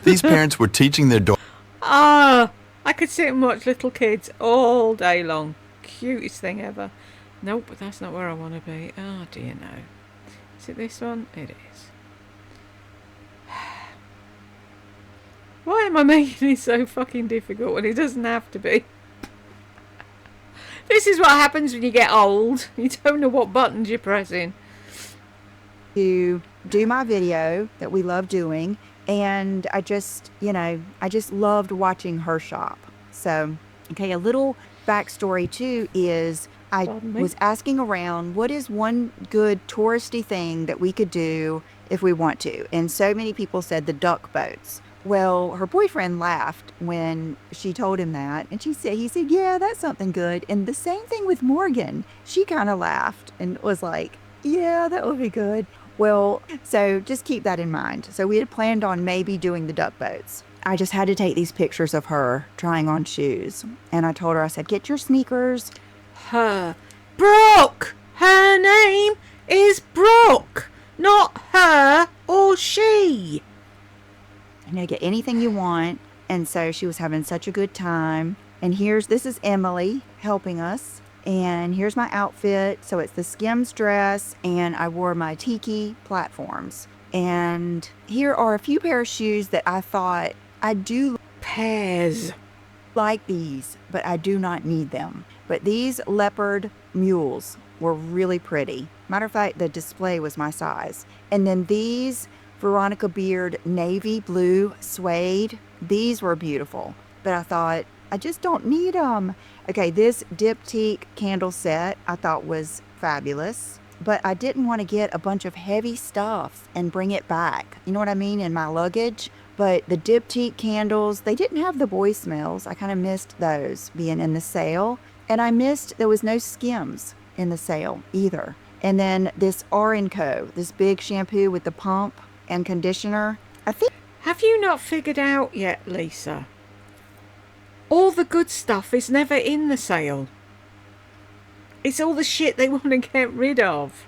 These parents were teaching their daughter. Ah, I could sit and watch little kids all day long. Cutest thing ever. Nope, but that's not where I want to be. Oh dear, no. Is it this one? It is. Why am I making it so fucking difficult when it doesn't have to be? This is what happens when you get old. You don't know what buttons you're pressing. To do my video that we love doing, and I just loved watching her shop. So, okay, a little backstory too is I Pardon me? was asking around what is one good touristy thing that we could do if we want to, and so many people said the duck boats. Well, her boyfriend laughed when she told him that, and he said, yeah, that's something good. And the same thing with Morgan. She kind of laughed and was like, yeah, that would be good. Well, so just keep that in mind. So we had planned on maybe doing the duck boats. I just had to take these pictures of her trying on shoes. And I told her, I said, get your sneakers. Her. Brooke! Her name is Brooke, not her or she. Get anything you want. And so she was having such a good time. And this is Emily helping us. And here's my outfit. So it's the Skims dress, and I wore my Tiki platforms. And here are a few pair of shoes that I thought I do Pairs. like these, but I do not need them. But these leopard mules were really pretty. Matter of fact, the display was my size. And then these Veronica Beard navy blue suede, these were beautiful. But I thought, I just don't need them. Okay, this diptyque candle set I thought was fabulous. But I didn't want to get a bunch of heavy stuff and bring it back. You know what I mean? In my luggage. But the diptyque candles, they didn't have the boy smells. I kind of missed those being in the sale. And I missed there was no Skims in the sale either. And then this R&Co, this big shampoo with the pump and conditioner. I think. Have you not figured out yet, Lisa? All the good stuff is never in the sale. It's all the shit they want to get rid of.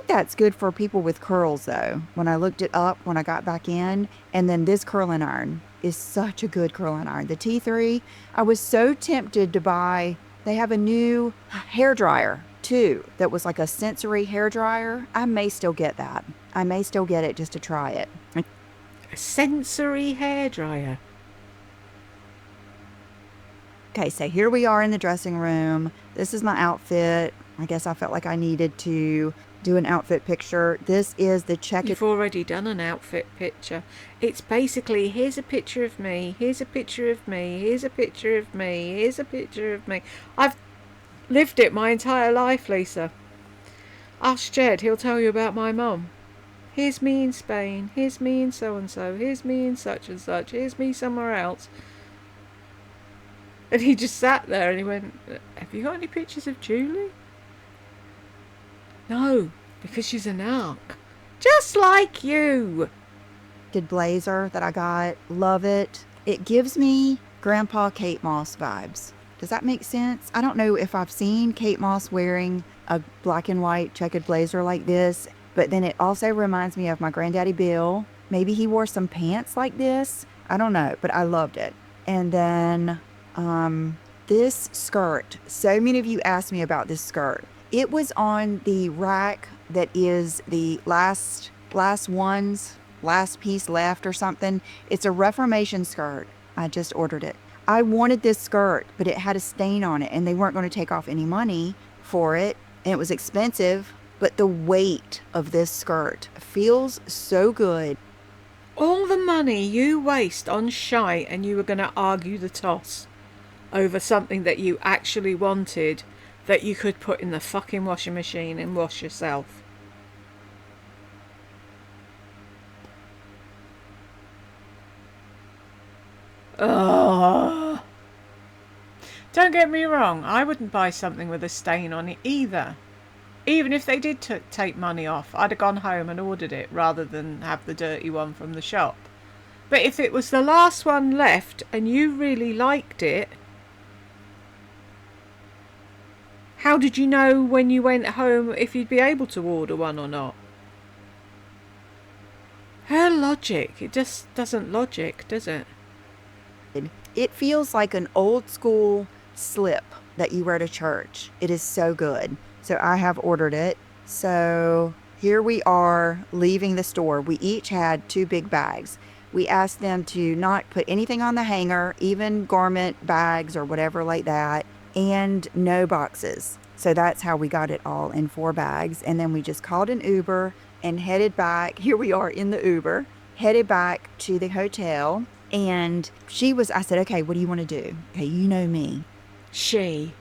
That's good for people with curls though. When I looked it up when I got back in, and then this curling iron is such a good curling iron. The T3, I was so tempted to buy, they have a new hair dryer too that was like a sensory hair dryer. I may still get that. I may still get it just to try it. A sensory hairdryer. Okay, so here we are in the dressing room. This is my outfit. I guess I felt like I needed to do an outfit picture. This is the checkered. You've already done an outfit picture. It's basically, here's a picture of me, here's a picture of me, here's a picture of me, here's a picture of me. I've lived it my entire life, Lisa. Ask Jed, he'll tell you about my mum. Here's me in Spain, here's me in so-and-so, here's me in such and such, here's me somewhere else. And he just sat there and he went, have you got any pictures of Julie? No, because she's a narc. Just like you. Blazer that I got. Love it. It gives me Grandpa Kate Moss vibes. Does that make sense? I don't know if I've seen Kate Moss wearing a black and white checkered blazer like this, but then it also reminds me of my granddaddy Bill. Maybe he wore some pants like this. I don't know, but I loved it. And then this skirt. So many of you asked me about this skirt. It was on the rack that is the last piece left or something. It's a Reformation skirt. I just ordered it. I wanted this skirt, but it had a stain on it and they weren't going to take off any money for it. And it was expensive, but the weight of this skirt feels so good. All the money you waste on shite and you were going to argue the toss over something that you actually wanted that you could put in the fucking washing machine and wash yourself. Ugh. Don't get me wrong, I wouldn't buy something with a stain on it either. Even if they did take money off, I'd have gone home and ordered it rather than have the dirty one from the shop. But if it was the last one left and you really liked it, how did you know when you went home if you'd be able to order one or not? Her logic, it just doesn't logic, does it? It feels like an old school slip that you wear to church. It is so good. So I have ordered it. So here we are leaving the store. We each had 2 big bags. We asked them to not put anything on the hanger, even garment bags or whatever like that, and no boxes. So that's how we got it all in 4 bags. And then we just called an Uber and headed back. Here we are in the Uber, headed back to the hotel. And I said, okay, what do you want to do? Okay, you know me. She.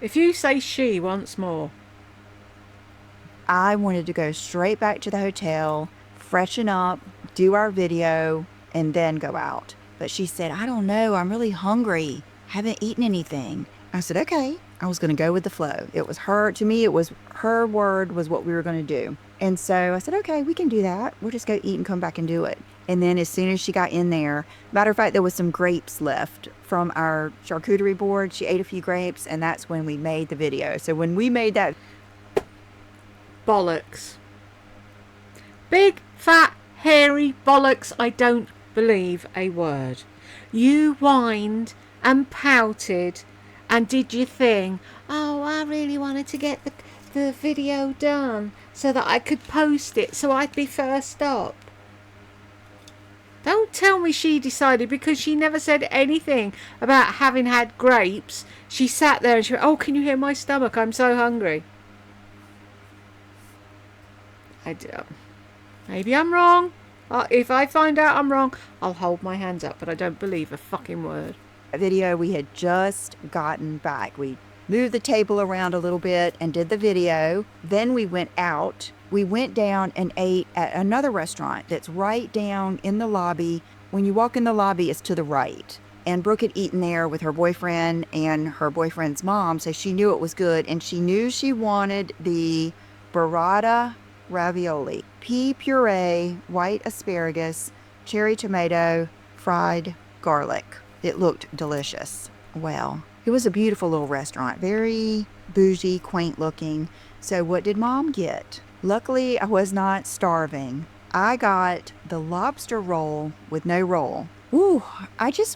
If you say she once more. I wanted to go straight back to the hotel, freshen up, do our video, and then go out. But she said, I don't know, I'm really hungry. Haven't eaten anything. I said, okay. I was going to go with the flow. It was her, to me, it was her word was what we were going to do. And so I said, okay, we can do that. We'll just go eat and come back and do it. And then as soon as she got in there, matter of fact, there was some grapes left from our charcuterie board. She ate a few grapes, and that's when we made the video. So when we made that... Bollocks. Big, fat, hairy bollocks. I don't believe a word. You whined and pouted and did your thing. Oh, I really wanted to get the video done so that I could post it so I'd be first up. Don't tell me she decided, because she never said anything about having had grapes. She sat there and she went, oh, can you hear my stomach? I'm so hungry. I do. Maybe I'm wrong. If I find out I'm wrong, I'll hold my hands up, but I don't believe a fucking word. Video we had just gotten back. We moved the table around a little bit and did the video. Then we went out. We went down and ate at another restaurant that's right down in the lobby. When you walk in the lobby, it's to the right. And Brooke had eaten there with her boyfriend and her boyfriend's mom, so she knew it was good. And she knew she wanted the burrata ravioli, pea puree, white asparagus, cherry tomato, fried garlic. It looked delicious. Well, it was a beautiful little restaurant, very bougie, quaint looking. So what did Mom get? Luckily, I was not starving. I got the lobster roll with no roll. Ooh,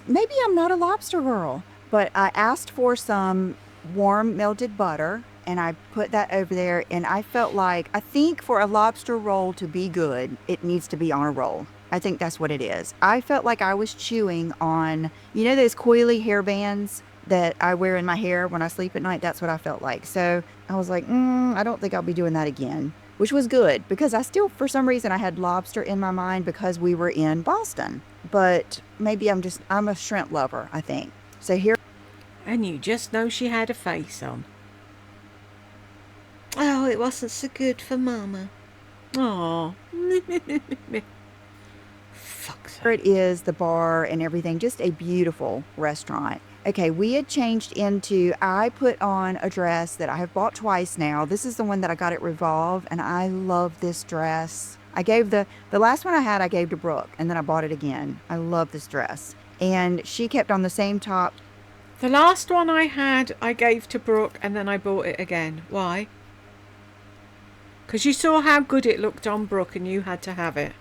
maybe I'm not a lobster girl, but I asked for some warm melted butter and I put that over there, and I felt like, I think for a lobster roll to be good, it needs to be on a roll. I think that's what it is. I felt like I was chewing on, you know, those coily hair bands that I wear in my hair when I sleep at night? That's what I felt like. So I was like, I don't think I'll be doing that again, which was good because I still, for some reason, I had lobster in my mind because we were in Boston. But maybe I'm a shrimp lover, I think. So here. And you just know she had a face on. Oh, it wasn't so good for Mama. Aw. Fuck's Here it is, the bar and everything. Just a beautiful restaurant. Okay, we had changed into, I put on a dress that I have bought twice now. This is the one that I got at Revolve, and I love this dress. I gave the last one I had, I gave to Brooke, and then I bought it again. I love this dress. And she kept on the same top. The last one I had, I gave to Brooke, and then I bought it again. Why? Because you saw how good it looked on Brooke, and you had to have it.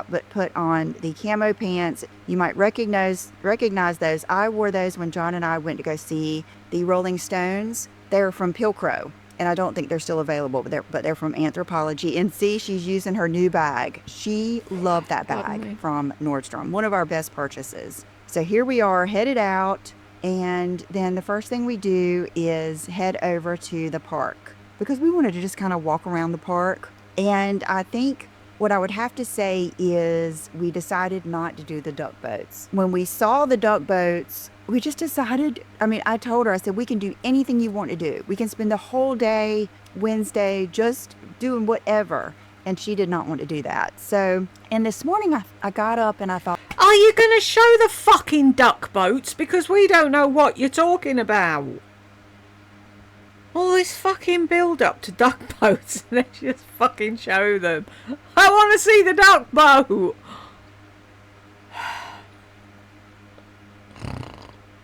But put on the camo pants. You might recognize those. I wore those when John and I went to go see the Rolling Stones. They're from Pilcrow, and I don't think they're still available, but they're from Anthropologie. And see, she's using her new bag. She loved that bag from Nordstrom, one of our best purchases. So here we are headed out, and then the first thing we do is head over to the park because we wanted to just kind of walk around the park. And I think What I would have to say is we decided not to do the duck boats. When we saw the duck boats, we just decided, I mean, I told her, I said, we can do anything you want to do. We can spend the whole day, Wednesday, just doing whatever. And she did not want to do that. So, and this morning I got up and I thought, Are you going to show the fucking duck boats? Because we don't know what you're talking about. All this fucking build up to duck boats and then just fucking show them. I want to see the duck boat.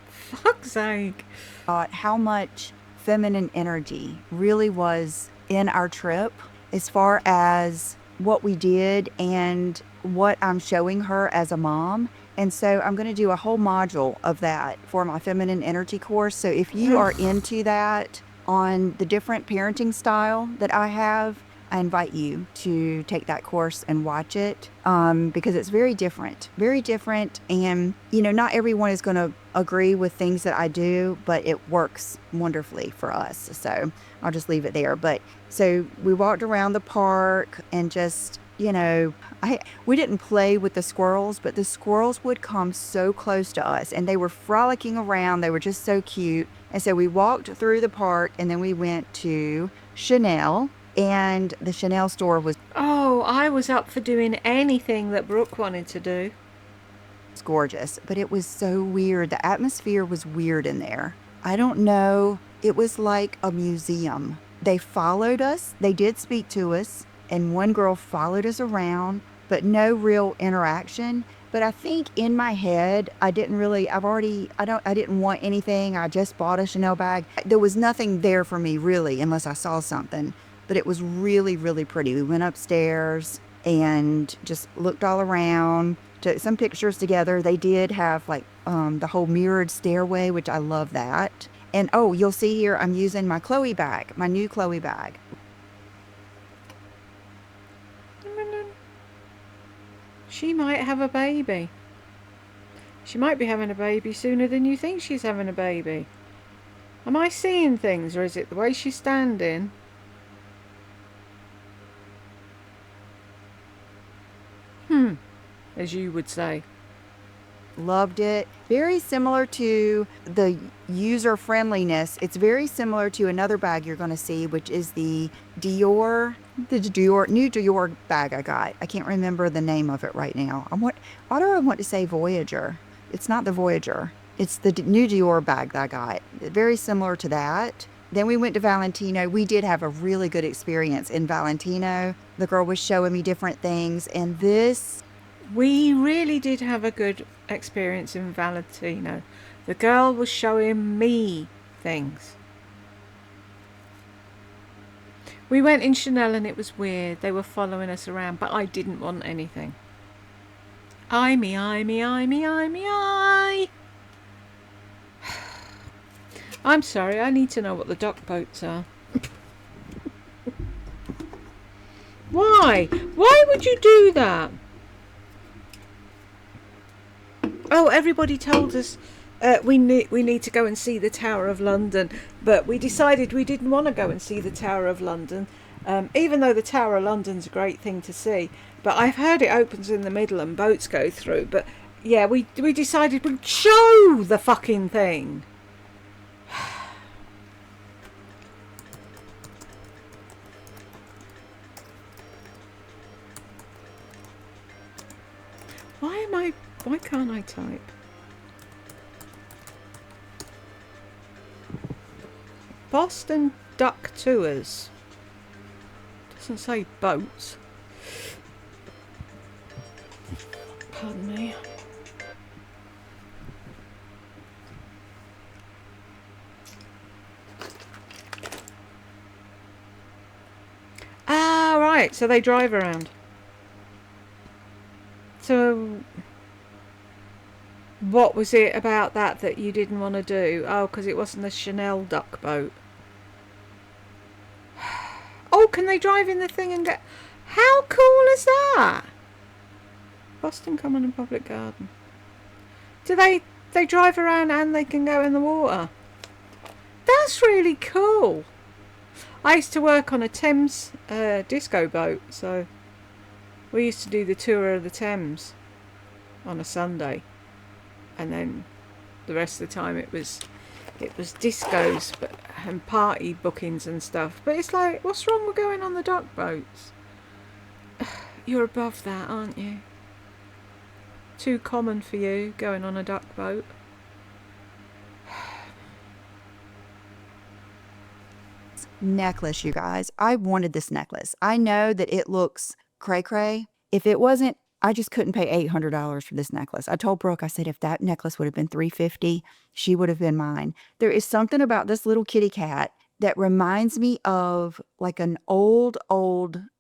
Fuck's sake. how much feminine energy really was in our trip as far as what we did and what I'm showing her as a mom. And so I'm going to do a whole module of that for my feminine energy course. So if you are into that on the different parenting style that I have, I invite you to take that course and watch it because it's very different. And, you know, not everyone is going to agree with things that I do, but it works wonderfully for us. So I'll just leave it there. But so we walked around the park and just, you know, we didn't play with the squirrels, but the squirrels would come so close to us and they were frolicking around. They were just so cute. And so we walked through the park and then we went to Chanel. And the Chanel store was I was up for doing anything that Brooke wanted to do. gorgeous, but it was so weird. The atmosphere was weird in there. I don't know. It was like a museum. They followed us. They did speak to us. And one girl followed us around, but no real interaction. But I think in my head, I didn't want anything. I just bought a Chanel bag. There was nothing there for me really, unless I saw something. But it was really, really pretty. We went upstairs and just looked all around, took some pictures together. They did have like the whole mirrored stairway, which I love that. And oh, you'll see here, I'm using my Chloe bag, my new Chloe bag. She might have a baby. She might be having a baby sooner than you think she's having a baby. Am I seeing things, or is it the way she's standing? As you would say. Loved it. Very similar to the user friendliness. It's very similar to another bag you're going to see, which is the new Dior bag I got. I can't remember the name of it right now. Why do I want to say Voyager? It's not the Voyager. It's the new Dior bag that I got. Very similar to that. Then we went to Valentino. We did have a really good experience in Valentino. The girl was showing me different things, and we really did have a good experience in Valentino. The girl was showing me things. We went in Chanel and it was weird. They were following us around, but I didn't want anything. I. I'm sorry, I need to know what the duck boats are. Why? Why would you do that? Oh, everybody told us we need to go and see the Tower of London, but we decided we didn't want to go and see the Tower of London, even though the Tower of London's a great thing to see. But I've heard it opens in the middle and boats go through. But yeah, we decided we'd show the fucking thing. Why can't I type? Boston Duck Tours. Doesn't say boats. Pardon me. Ah, right. So they drive around. So what was it about that you didn't want to do? Oh, because it wasn't a Chanel duck boat. Oh, can they drive in the thing and get... How cool is that? Boston Common and Public Garden. Do they drive around and they can go in the water? That's really cool. I used to work on a Thames disco boat, so We used to do the tour of the Thames on a Sunday, and then the rest of the time it was discos and party bookings and stuff. But it's like, what's wrong with going on the duck boats? You're above that, aren't you? Too common for you, going on a duck boat. Necklace, you guys. I wanted this necklace. I know that it looks cray-cray. If it wasn't, I just couldn't pay $800 for this necklace. I told Brooke, I said, if that necklace would have been $350, she would have been mine. There is something about this little kitty cat that reminds me of like an old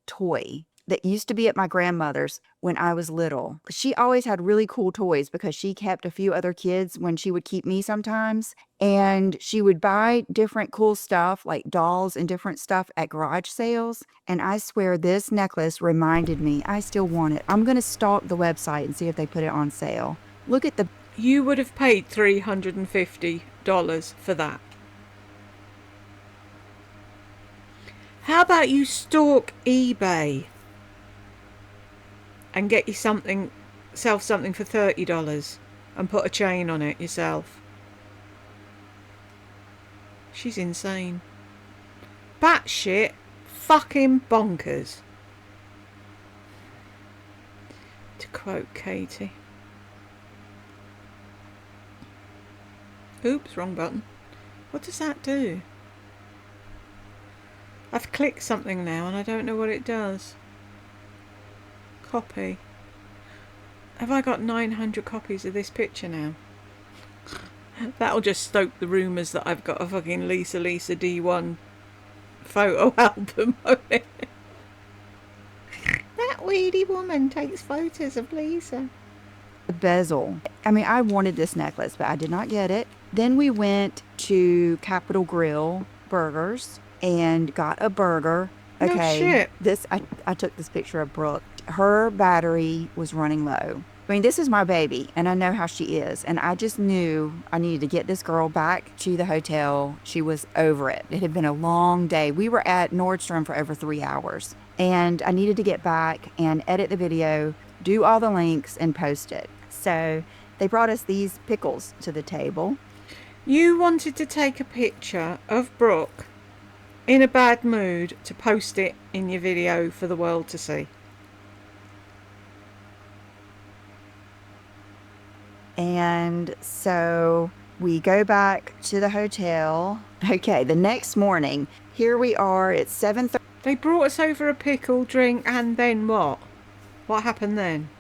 toy that used to be at my grandmother's when I was little. She always had really cool toys because she kept a few other kids when she would keep me sometimes. And she would buy different cool stuff like dolls and different stuff at garage sales. And I swear this necklace reminded me, I still want it. I'm going to stalk the website and see if they put it on sale. Look at the... You would have paid $350 for that. How about you stalk eBay and get you yourself something for $30 and put a chain on it yourself? She's insane. Batshit fucking bonkers. To quote Katie. Oops, wrong button. What does that do? I've clicked something now and I don't know what it does. Copy. Have I got 900 copies of this picture now? That'll just stoke the rumours that I've got a fucking Lisa D1 photo album on it. That weedy woman takes photos of Lisa. bezel. I mean, I wanted this necklace, but I did not get it. Then we went to Capitol Grill Burgers and got a burger. No shit. I took this picture of Brooke. Her battery was running low. I mean, this is my baby, and I know how she is. And I just knew I needed to get this girl back to the hotel. She was over it. It had been a long day. We were at Nordstrom for over 3 hours. And I needed to get back and edit the video, do all the links, and post it. So they brought us these pickles to the table. You wanted to take a picture of Brooke in a bad mood to post it in your video for the world to see. And so we go back to the hotel. Okay, the next morning, here we are. It's 7:30. They brought us over a pickle, drink, and then what? What happened then?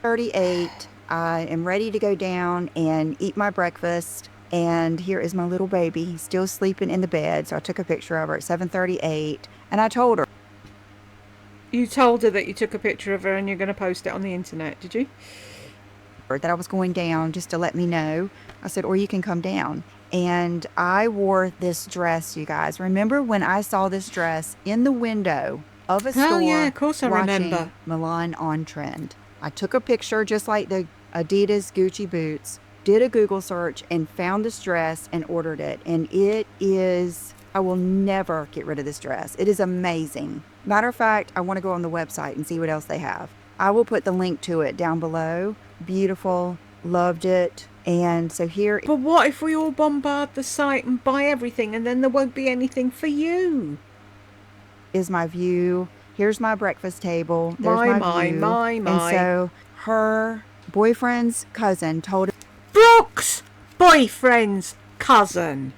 38. I am ready to go down and eat my breakfast. And here is my little baby. He's still sleeping in the bed. So I took a picture of her at 7:38. And I told her. You told her that you took a picture of her and you're going to post it on the internet, did you? That I was going down just to let me know. I said, or you can come down. And I wore this dress, you guys. Remember when I saw this dress in the window of a store? Oh yeah, of course I remember. Milan on Trend. I took a picture just like the Adidas Gucci boots, did a Google search and found this dress and ordered it. And it is, I will never get rid of this dress. It is amazing. Matter of fact, I want to go on the website and see what else they have. I will put the link to it down below. Beautiful. Loved it. And so here. But what if we all bombard the site and buy everything and then there won't be anything for you? Is my view. Here's my breakfast table. There's My. And so her boyfriend's cousin told her. Brooke's boyfriend's cousin.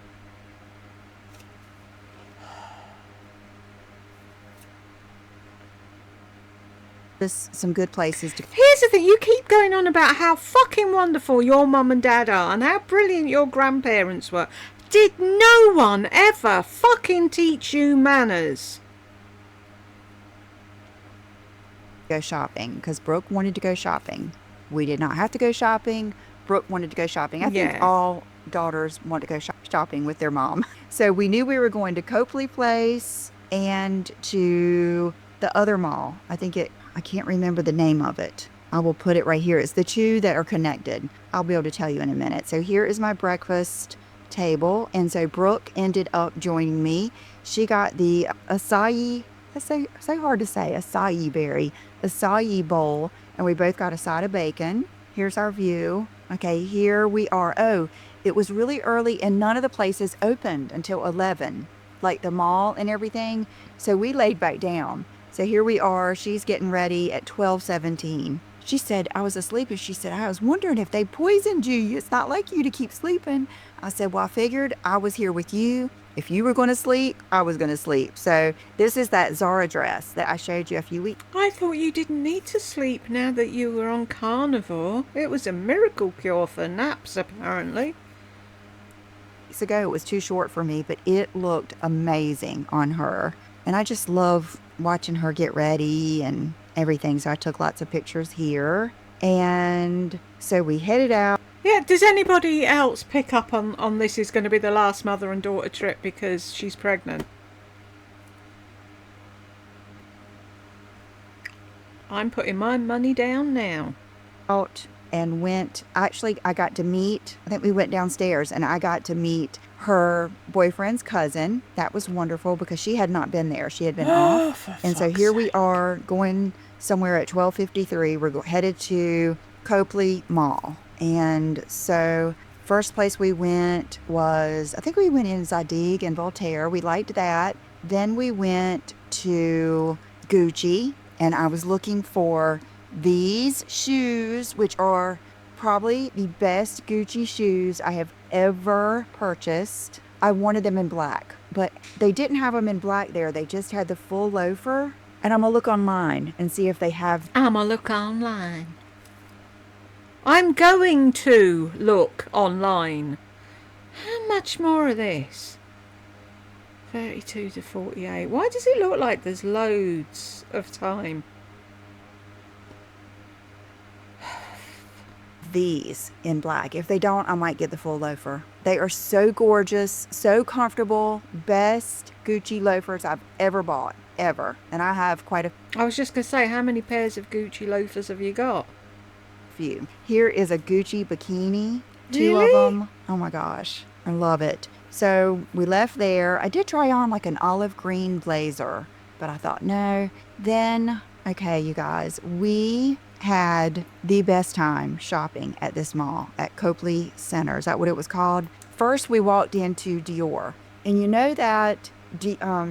Some good places to. Here's the thing, you keep going on about how fucking wonderful your mum and dad are and how brilliant your grandparents were. Did no one ever fucking teach you manners? Go shopping because Brooke wanted to go shopping. We did not have to go shopping. Brooke wanted to go shopping. I think all daughters want to go shopping with their mom. So we knew we were going to Copley Place and to the other mall. I can't remember the name of it. I will put it right here. It's the two that are connected. I'll be able to tell you in a minute. So here is my breakfast table. And so Brooke ended up joining me. She got the acai That's so hard to say. Acai bowl, and we both got a side of bacon. Here's our view. Okay, here we are. Oh, it was really early, and none of the places opened until 11, like the mall and everything. So we laid back down. So here we are. She's getting ready at 12:17. She said, I was asleep, and she said, I was wondering if they poisoned you. It's not like you to keep sleeping. I said, well, I figured I was here with you. If you were going to sleep, I was going to sleep. So this is that Zara dress that I showed you a few weeks I thought you didn't need to sleep now that you were on carnivore. It was a miracle cure for naps, apparently. ago. It was too short for me, but it looked amazing on her. And I just love watching her get ready and everything. So I took lots of pictures here. And so we headed out. Yeah, does anybody else pick up on this is going to be the last mother and daughter trip because she's pregnant? I'm putting my money down now. Out and went, actually, I got to meet, I think we went downstairs and I got to meet her boyfriend's cousin. That was wonderful because she had not been there. She had been off. And so here we are going somewhere at 12:53. We're headed to Copley Mall. And so first place we went was, I think we went in Zadig and Voltaire. We liked that. Then we went to Gucci, and I was looking for these shoes, which are probably the best Gucci shoes I have ever purchased. I wanted them in black, but they didn't have them in black there. They just had the full loafer. And I'm going to look online and see if they have. I'm going to look online. I'm going to look online. How much more of this? 32 to 48. Why does it look like there's loads of time? These in black. If they don't, I might get the full loafer. They are so gorgeous, so comfortable. Best Gucci loafers I've ever bought, ever. And I have quite a I was just going to say, how many pairs of Gucci loafers have you got? few. Here is a Gucci bikini. Two Really? of them. Oh my gosh. I love it. So we left there. I did try on like an olive green blazer, but I thought no. Then, okay, you guys, we had the best time shopping at this mall at Copley Center. Is that what it was called? First, we walked into Dior. And you know that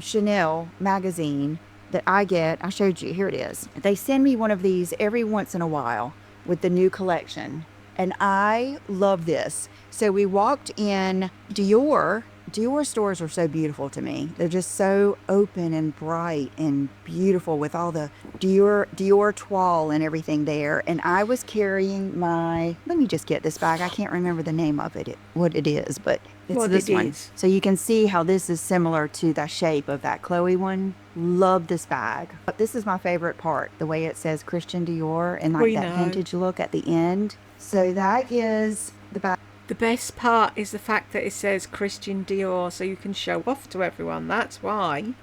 Chanel magazine that I get, I showed you, here it is. They send me one of these every once in a while with the new collection. And I love this. So we walked in Dior. Dior stores are so beautiful to me. They're just so open and bright and beautiful with all the Dior toile and everything there. And I was carrying my, let me just get this bag. I can't remember the name of it, what it is, but it's What this it one. is. So you can see how this is similar to the shape of that Chloe one. Love this bag. But this is my favorite part, the way it says Christian Dior and like We that know. vintage look at the end. So that is the bag. The best part is the fact that it says Christian Dior, so you can show off to everyone. That's why.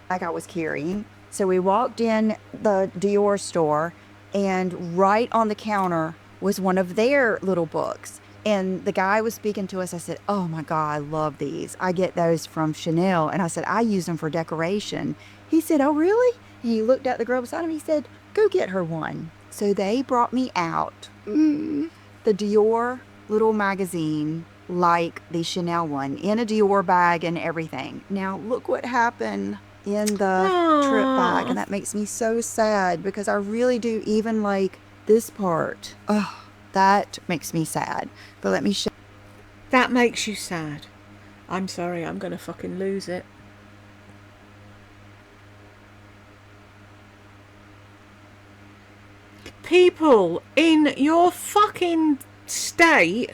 Like I was carrying. So we walked in the Dior store, and right on the counter was one of their little books. And the guy was speaking to us. I said, oh my God, I love these. I get those from Chanel. And I said, I use them for decoration. He said, oh, really? And he looked at the girl beside him. He said, go get her one. So they brought me out the Dior little magazine, like the Chanel one, in a Dior bag and everything. Now look what happened in the trip bag, and that makes me so sad because I really do even like this part. Oh, that makes me sad. But let me show. That makes you sad. I'm sorry, I'm going to fucking lose it. People in your fucking state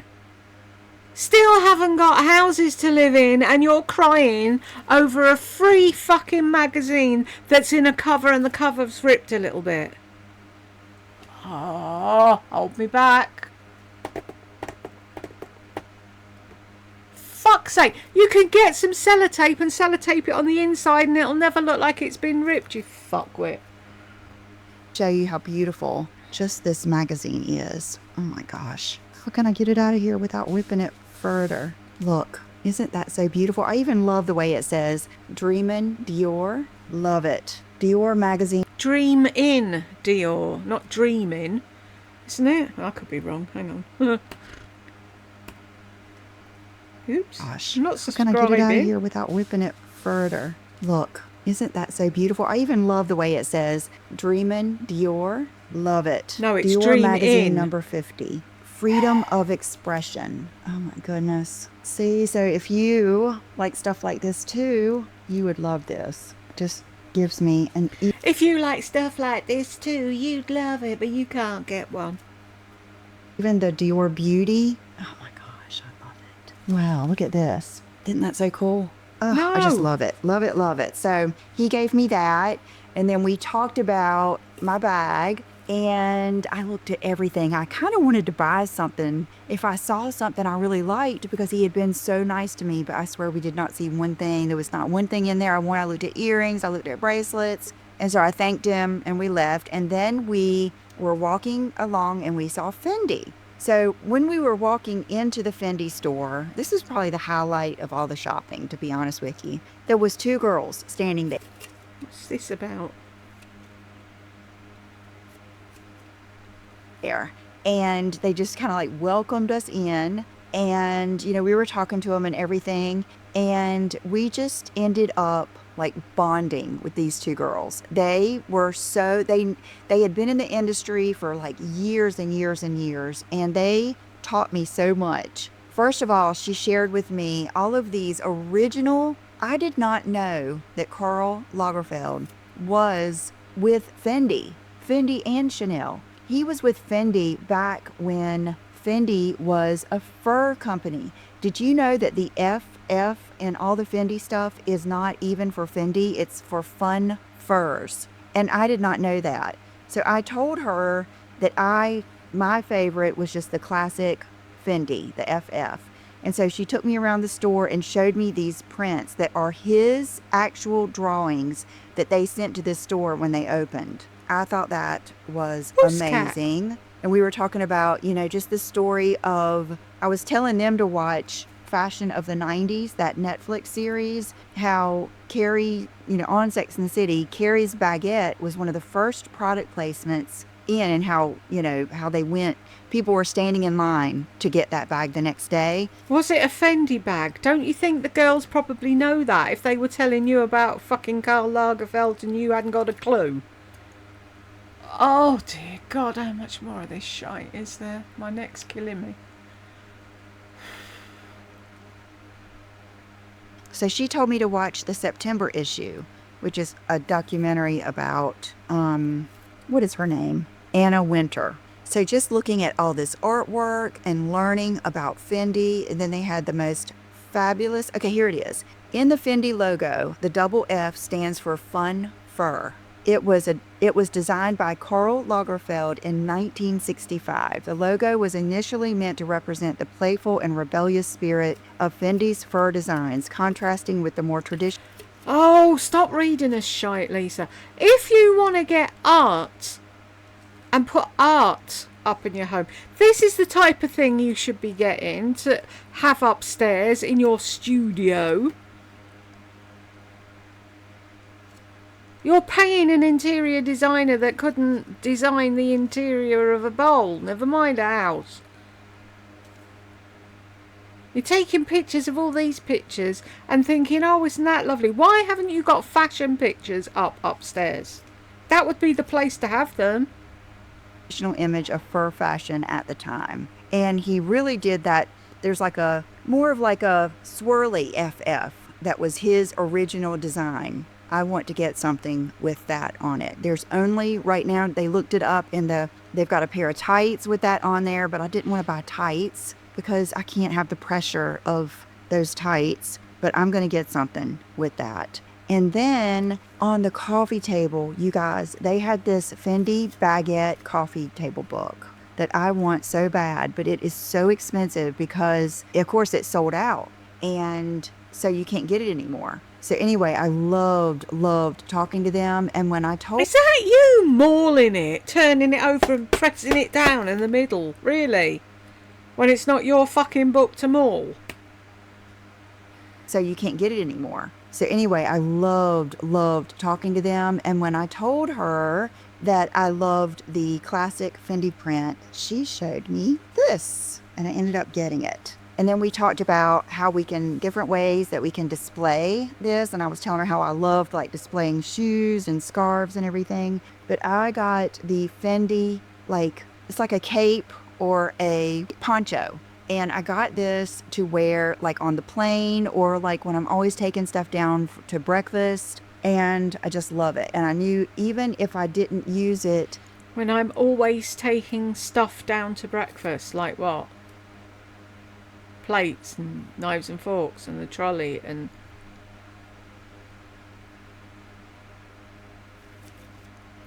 still haven't got houses to live in, and you're crying over a free fucking magazine that's in a cover and the cover's ripped a little bit. Oh, hold me back. Fuck's sake, you can get some sellotape and sellotape it on the inside and it'll never look like it's been ripped, you fuckwit. Show you how beautiful just this magazine is. Oh my gosh. How can I get it out of here without ripping it further? Look, isn't that so beautiful? I even love the way it says Dreamin' Dior. Love it. Dior magazine. Dream in Dior, not dreaming, isn't it? I could be wrong. Hang on. Oops. Gosh, I'm not how can I get it out of subscribing. here without whipping it further? Look, isn't that so beautiful? I even love the way it says Dreamin' Dior. Love it. No, it's Dior Dream magazine In. number 50. Freedom of expression. Oh my goodness. See, so if you like stuff like this too, you would love this. Just gives me an If you like stuff like this too, you'd love it, but you can't get one. even the Dior Beauty. Oh my gosh, I love it. Wow, look at this. Isn't that so cool? Oh, I just No. love it. Love it, love it. So he gave me that. And then we talked about my bag. And I looked at everything. I kind of wanted to buy something if I saw something I really liked because he had been so nice to me. But I swear we did not see one thing. There was not one thing in there. I looked at earrings. I looked at bracelets. And so I thanked him and we left. And then we were walking along and we saw Fendi. So when we were walking into the Fendi store, this is probably the highlight of all the shopping, to be honest with you. There was two girls standing there. What's this about? And they just kind of like welcomed us in. And, you know, we were talking to them and everything. And we just ended up like bonding with these two girls. They were so, they had been in the industry for like years and years and years. And they taught me so much. First of all, she shared with me all of these original, I did not know that Karl Lagerfeld was with Fendi and Chanel. He was with Fendi back when Fendi was a fur company. Did you know that the FF in all the Fendi stuff is not even for Fendi? It's for Fun Furs. And I did not know that. So I told her that my favorite was just the classic Fendi, the FF. And so she took me around the store and showed me these prints that are his actual drawings that they sent to this store when they opened. I thought that was amazing. And we were talking about, you know, just the story of, I was telling them to watch Fashion of the 90s, that Netflix series, how Carrie, you know, on Sex and the City, Carrie's baguette was one of the first product placements in, and how, you know, how they went, people were standing in line to get that bag the next day. Was it a Fendi bag? Don't you think the girls probably know that if they were telling you about fucking Karl Lagerfeld and you hadn't got a clue? Oh dear God, how much more of this shite is there? My neck's killing me. So she told me to watch the September issue, which is a documentary about, what is her name? Anna Wintour. So just looking at all this artwork and learning about Fendi, and then they had the most fabulous, okay, here it is. In the Fendi logo, the double F stands for Fun Fur. It was designed by Karl Lagerfeld in 1965. The logo was initially meant to represent the playful and rebellious spirit of Fendi's fur designs, contrasting with the more traditional. Oh, stop reading us shite, Lisa. If you want to get art and put art up in your home, this is the type of thing you should be getting to have upstairs in your studio. You're paying an interior designer that couldn't design the interior of a bowl, never mind a house. You're taking pictures of all these pictures and thinking, oh, isn't that lovely? Why haven't you got fashion pictures up upstairs? That would be the place to have them. Image of fur fashion at the time. And he really did that. There's like a more of like a swirly FF that was his original design. I want to get something with that on it. There's only right now, they looked it up in they've got a pair of tights with that on there, but I didn't want to buy tights because I can't have the pressure of those tights, but I'm going to get something with that. And then on the coffee table, you guys, they had this Fendi baguette coffee table book that I want so bad, but it is so expensive because, of course, it's sold out. And so you can't get it anymore. So anyway, I loved talking to them. And when I told... Is that you mauling it, turning it over and pressing it down in the middle? Really? When it's not your fucking book to maul? So you can't get it anymore. So anyway, I loved talking to them. And when I told her that I loved the classic Fendi print, she showed me this and I ended up getting it. And then we talked about how we can, different ways that we can display this. And I was telling her how I loved like displaying shoes and scarves and everything. But I got the Fendi, like, it's like a cape or a poncho. And I got this to wear like on the plane or like when I'm always taking stuff down to breakfast. And I just love it. And I knew even if I didn't use it. When I'm always taking stuff down to breakfast, like what? Plates and knives and forks and the trolley and...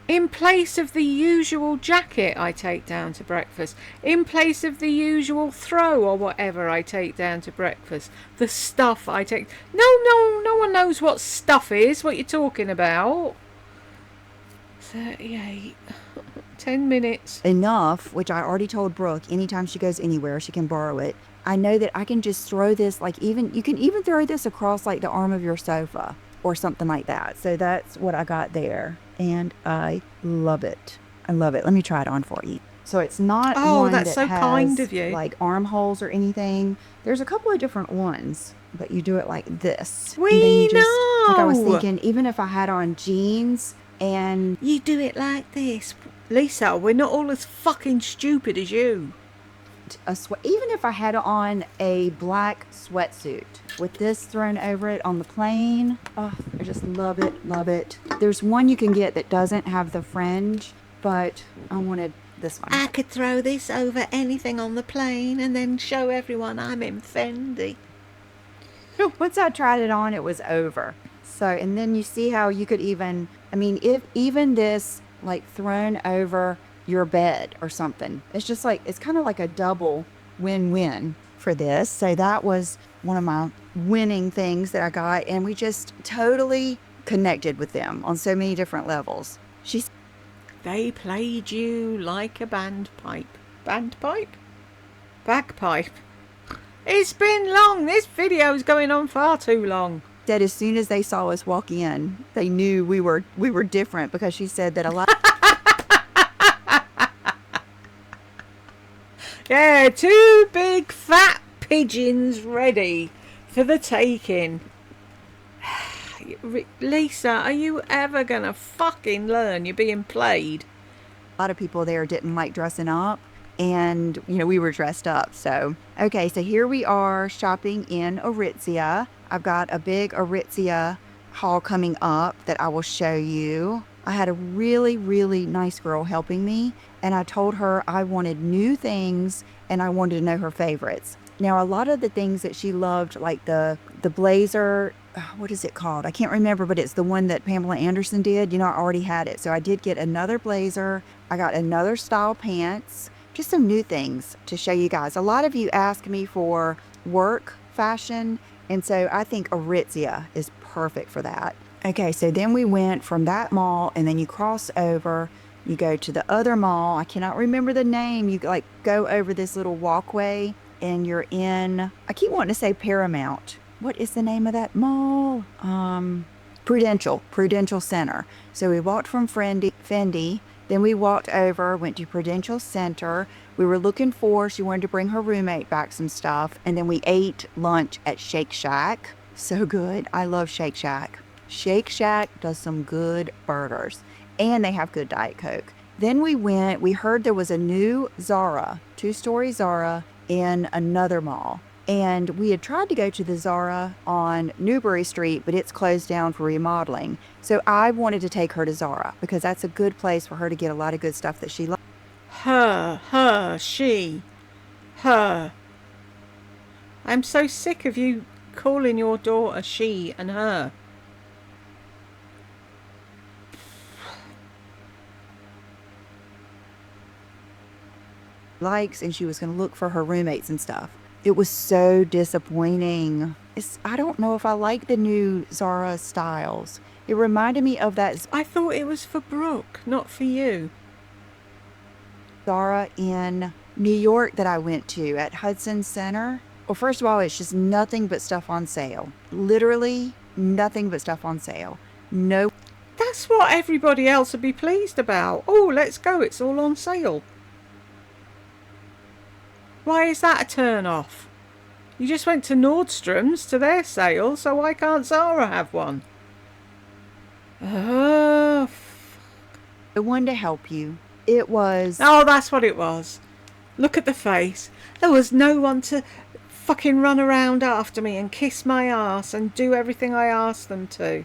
In place of the usual jacket I take down to breakfast, in place of the usual throw or whatever I take down to breakfast, the stuff I take... No one knows what stuff is, what you're talking about. 38. 10 minutes. Enough, which I already told Brooke, anytime she goes anywhere, she can borrow it. I know that I can just throw this, like even, you can even throw this across like the arm of your sofa or something like that. So that's what I got there. And I love it. I love it. Let me try it on for you. So it's not one that's that so has kind of you. like armholes or anything. There's a couple of different ones, but you do it like this. We and then you just, know. like I was thinking, even if I had on jeans and... You do it like this. Lisa, we're not all as fucking stupid as you. Even if I had on a black sweatsuit with this thrown over it on the plane, oh, I just love it. There's one you can get that doesn't have the fringe, but I wanted this one. I could throw this over anything on the plane and then show everyone I'm in Fendi. Once I tried it on, it was over. So, and then you see how you could even, I mean, if even this like thrown over your bed or something, it's just like, it's kind of like a double win-win for this. So that was one of my winning things that I got, and we just totally connected with them on so many different levels. They played you like a bandpipe. Bandpipe? Bagpipe. It's been long. This video's going on far too long. Said as soon as they saw us walk in, they knew we were different, because she said that a lot. Yeah, 2 big fat pigeons ready for the taking. Lisa, are you ever gonna fucking learn? You're being played. A lot of people there didn't like dressing up, and you know, we were dressed up. So okay, so here we are shopping in Aritzia. I've got a big Aritzia haul coming up that I will show you. I had a really nice girl helping me, and I told her I wanted new things and I wanted to know her favorites. Now, a lot of the things that she loved, like the blazer, what is it called? I can't remember, but it's the one that Pamela Anderson did. You know, I already had it. So I did get another blazer. I got another style pants, just some new things to show you guys. A lot of you ask me for work fashion, and so I think Aritzia is perfect for that. Okay, so then we went from that mall, and then you cross over, you go to the other mall. I cannot remember the name. You like go over this little walkway, and you're in, I keep wanting to say Paramount. What is the name of that mall? Prudential Center. So we walked from Fendi, then we walked over, went to Prudential Center. We were looking for, she wanted to bring her roommate back some stuff, and then we ate lunch at Shake Shack. So good. I love Shake Shack. Shake Shack does some good burgers, and they have good Diet Coke. Then we heard there was a new Zara, 2-story Zara in another mall. And we had tried to go to the Zara on Newbury Street, but it's closed down for remodeling. So I wanted to take her to Zara because that's a good place for her to get a lot of good stuff that she loves. She. I'm so sick of you calling your daughter she and her. Likes, and she was going to look for her roommates and stuff. It was so disappointing. I don't know if I like the new Zara styles. It reminded me of that I thought it was for Brooke, not for you. Zara in New York that I went to at Hudson Center. Well, first of all, it's just nothing but stuff on sale. Literally nothing but stuff on sale. No. That's what everybody else would be pleased about. Oh, let's go, it's all on sale. Why is that a turn off? You just went to Nordstrom's to their sale, so why can't Zara have one? Oh, The one to help you. It was. oh, that's what it was. Look at the face. There was no one to fucking run around after me and kiss my ass and do everything I asked them to.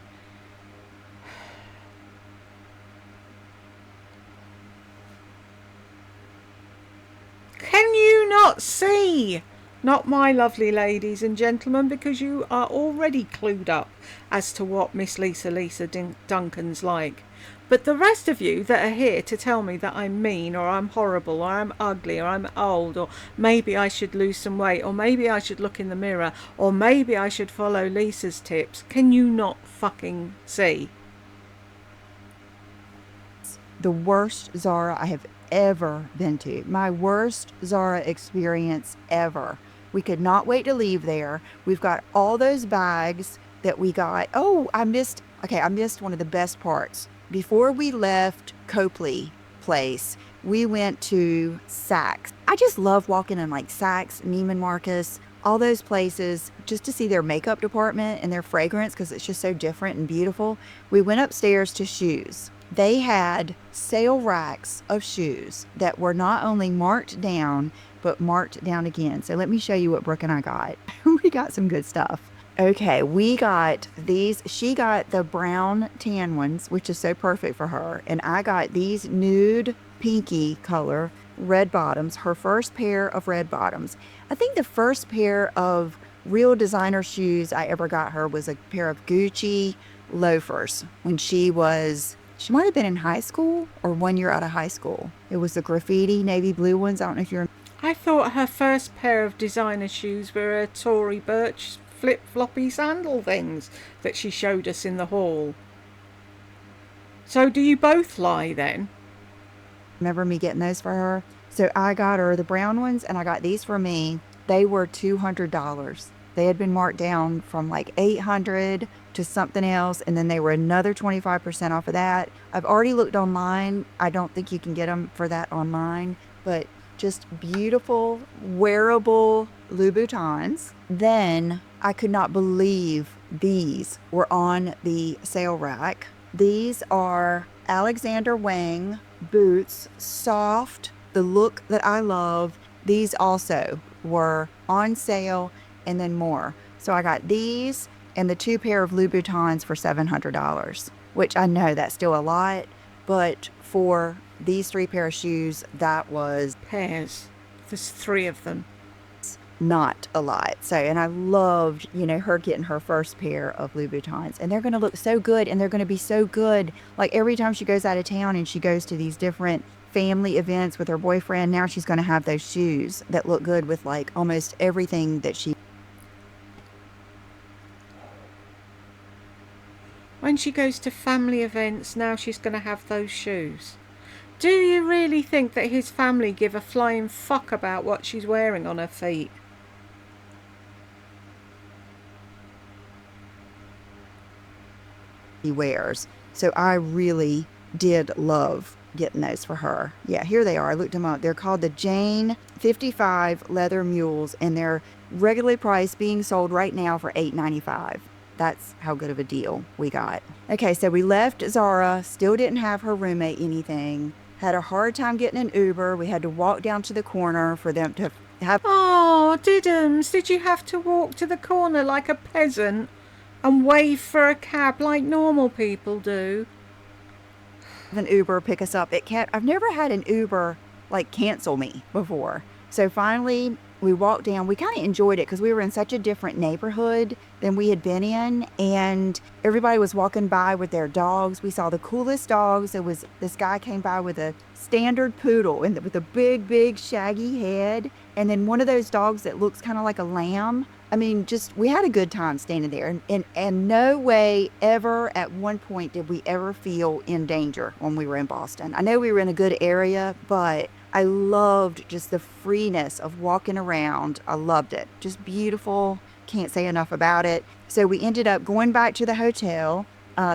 Can you not see? Not my lovely ladies and gentlemen, because you are already clued up as to what Miss Lisa Duncan's like. But the rest of you that are here to tell me that I'm mean, or I'm horrible, or I'm ugly, or I'm old, or maybe I should lose some weight, or maybe I should look in the mirror, or maybe I should follow Lisa's tips, can you not fucking see? The worst Zara I have ever been to. My worst Zara experience ever. We could not wait to leave there. We've got all those bags that we got. Oh, I missed one of the best parts. Before we left Copley Place, we went to Saks. I just love walking in like Saks, Neiman Marcus, all those places just to see their makeup department and their fragrance because it's just so different and beautiful. We went upstairs to shoes. They had sale racks of shoes that were not only marked down, but marked down again. So let me show you what Brooke and I got. We got some good stuff. Okay, we got these. She got the brown tan ones, which is so perfect for her. And I got these nude pinky color red bottoms, her first pair of red bottoms. I think the first pair of real designer shoes I ever got her was a pair of Gucci loafers when she might have been in high school or 1 year out of high school. It was the graffiti navy blue ones. I don't know if you're... I thought her first pair of designer shoes were her Tory Burch flip-floppy sandal things that she showed us in the hall. So do you both lie then? Remember me getting those for her? So I got her the brown ones and I got these for me. They were $200. They had been marked down from like $800 to something else, and then they were another 25% off of that. I've already looked online. I don't think you can get them for that online, but just beautiful, wearable Louboutins. Then I could not believe these were on the sale rack. These are Alexander Wang boots, soft, the look that I love. These also were on sale and then more. So I got these and the 2 pair of Louboutins for $700, which I know that's still a lot, but for these 3 pair of shoes, that was Pairs. There's 3 of them. not a lot. So, and I loved, her getting her first pair of Louboutins, and they're going to look so good, and they're going to be so good. Like every time she goes out of town and she goes to these different family events with her boyfriend, now she's going to have those shoes that look good with like almost everything that she... When she goes to family events, now she's going to have those shoes. Do you really think that his family give a flying fuck about what she's wearing on her feet? he wears. So I really did love getting those for her. Yeah, here they are. I looked them up. They're called the Jane 55 leather mules, and they're regularly priced, being sold right now for $8.95. That's how good of a deal we got. Okay, so we left Zara, still didn't have her roommate anything. Had a hard time getting an Uber. We had to walk down to the corner for them to have... Oh, Diddums, did you have to walk to the corner like a peasant and wave for a cab like normal people do? an Uber pick us up. I've never had an Uber like cancel me before. So finally we walked down. We kind of enjoyed it because we were in such a different neighborhood than we had been in, and everybody was walking by with their dogs. We saw the coolest dogs. This guy came by with a standard poodle and with a big shaggy head, and then one of those dogs that looks kind of like a lamb. I mean, we had a good time standing there, and no way ever at one point did we ever feel in danger when we were in Boston. I know we were in a good area, but I loved just the freeness of walking around. I loved it. Just beautiful. Can't say enough about it. So we ended up going back to the hotel.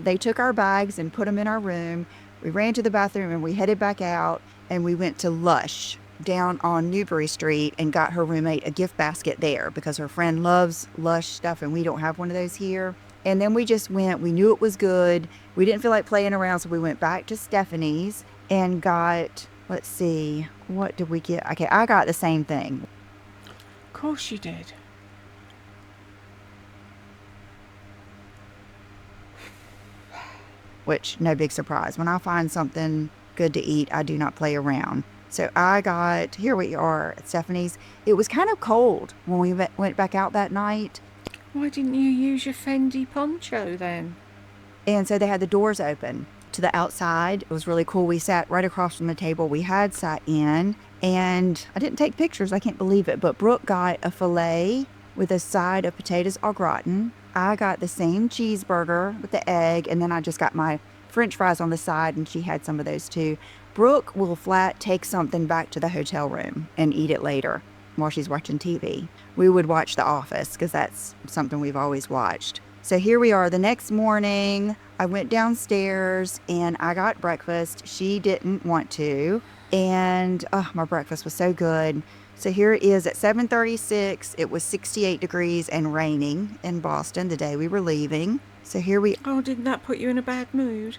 They took our bags and put them in our room. We ran to the bathroom and we headed back out, and we went to Lush down on Newbury Street and got her roommate a gift basket there because her friend loves Lush stuff and we don't have one of those here. And then we just went. We knew it was good. We didn't feel like playing around, so we went back to Stephanie's and got, let's see, what did we get? Okay, I got the same thing. Of course you did. Which, no big surprise. When I find something good to eat, I do not play around. So I got, here we are at Stephanie's. It was kind of cold when we went back out that night. Why didn't you use your Fendi poncho then? And so they had the doors open to the outside. It was really cool. We sat right across from the table we had sat in. And I didn't take pictures. I can't believe it. But Brooke got a filet with a side of potatoes au gratin. I got the same cheeseburger with the egg. And then I just got my French fries on the side. And she had some of those too. Brooke will flat take something back to the hotel room and eat it later while she's watching TV. We would watch The Office because that's something we've always watched. So here we are the next morning. I went downstairs and I got breakfast. She didn't want to. And my breakfast was so good. So here it is at 7:36. It was 68 degrees and raining in Boston the day we were leaving. So here we Oh, didn't that put you in a bad mood?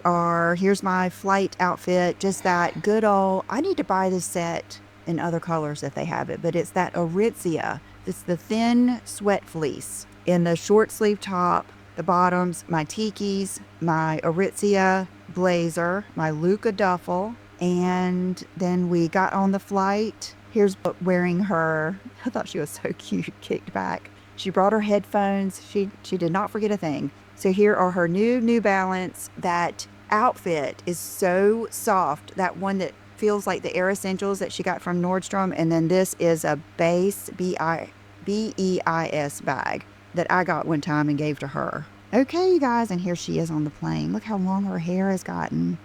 are. Here's my flight outfit. Just that good old, I need to buy this set in other colors if they have it, but it's that Aritzia. It's the thin sweat fleece in the short sleeve top, the bottoms, my tikis, my Aritzia blazer, my Luca duffel, and then we got on the flight. Here's wearing her, I thought she was so cute, kicked back. She brought her headphones. She did not forget a thing. So here are her New Balance. That outfit is so soft. That one that feels like the Air Essentials that she got from Nordstrom. And then this is a base B-E-I-S bag that I got one time and gave to her. Okay, you guys, and here she is on the plane. Look how long her hair has gotten.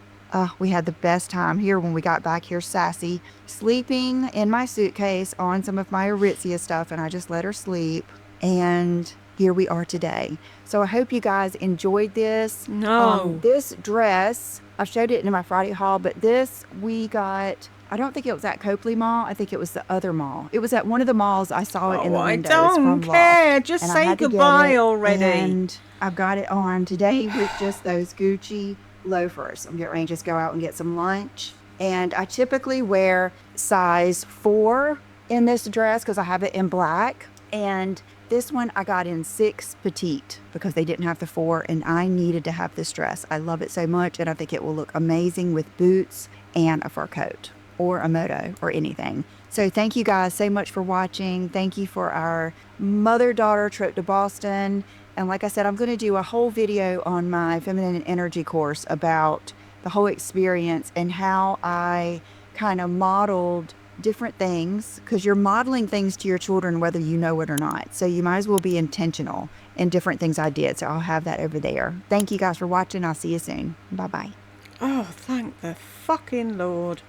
We had the best time here when we got back here. Sassy sleeping in my suitcase on some of my Aritzia stuff, and I just let her sleep. And here we are today. So I hope you guys enjoyed this. No. This dress, I showed it in my Friday haul, but this we got, I don't think it was at Copley Mall. I think it was the other mall. It was at one of the malls. I saw it in the I windows don't from care. Loft. Just And I say had to get goodbye it, already. And I've got it on today with just those Gucci loafers. I'm getting ready to just go out and get some lunch. And I typically wear size 4 in this dress because I have it in black. And this one I got in 6 petite because they didn't have the 4 and I needed to have this dress. I love it so much and I think it will look amazing with boots and a fur coat or a moto or anything. So thank you guys so much for watching. Thank you for our mother-daughter trip to Boston. And like I said, I'm going to do a whole video on my feminine energy course about the whole experience and how I kind of modeled different things, because you're modeling things to your children whether you know it or not. So you might as well be intentional in different things I did. So I'll have that over there. Thank you guys for watching. I'll see you soon. Bye-bye. Oh, thank the fucking Lord.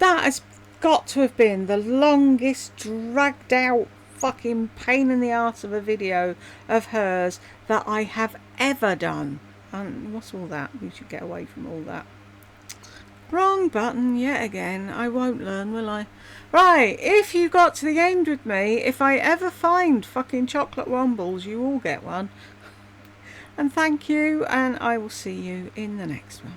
That has got to have been the longest dragged out fucking pain in the arse of a video of hers that I have ever done. And what's all that? We should get away from all that. Wrong button yet again. I won't learn, will I? Right, if you got to the end with me, if I ever find fucking chocolate wombles, you all get one. And thank you, and I will see you in the next one.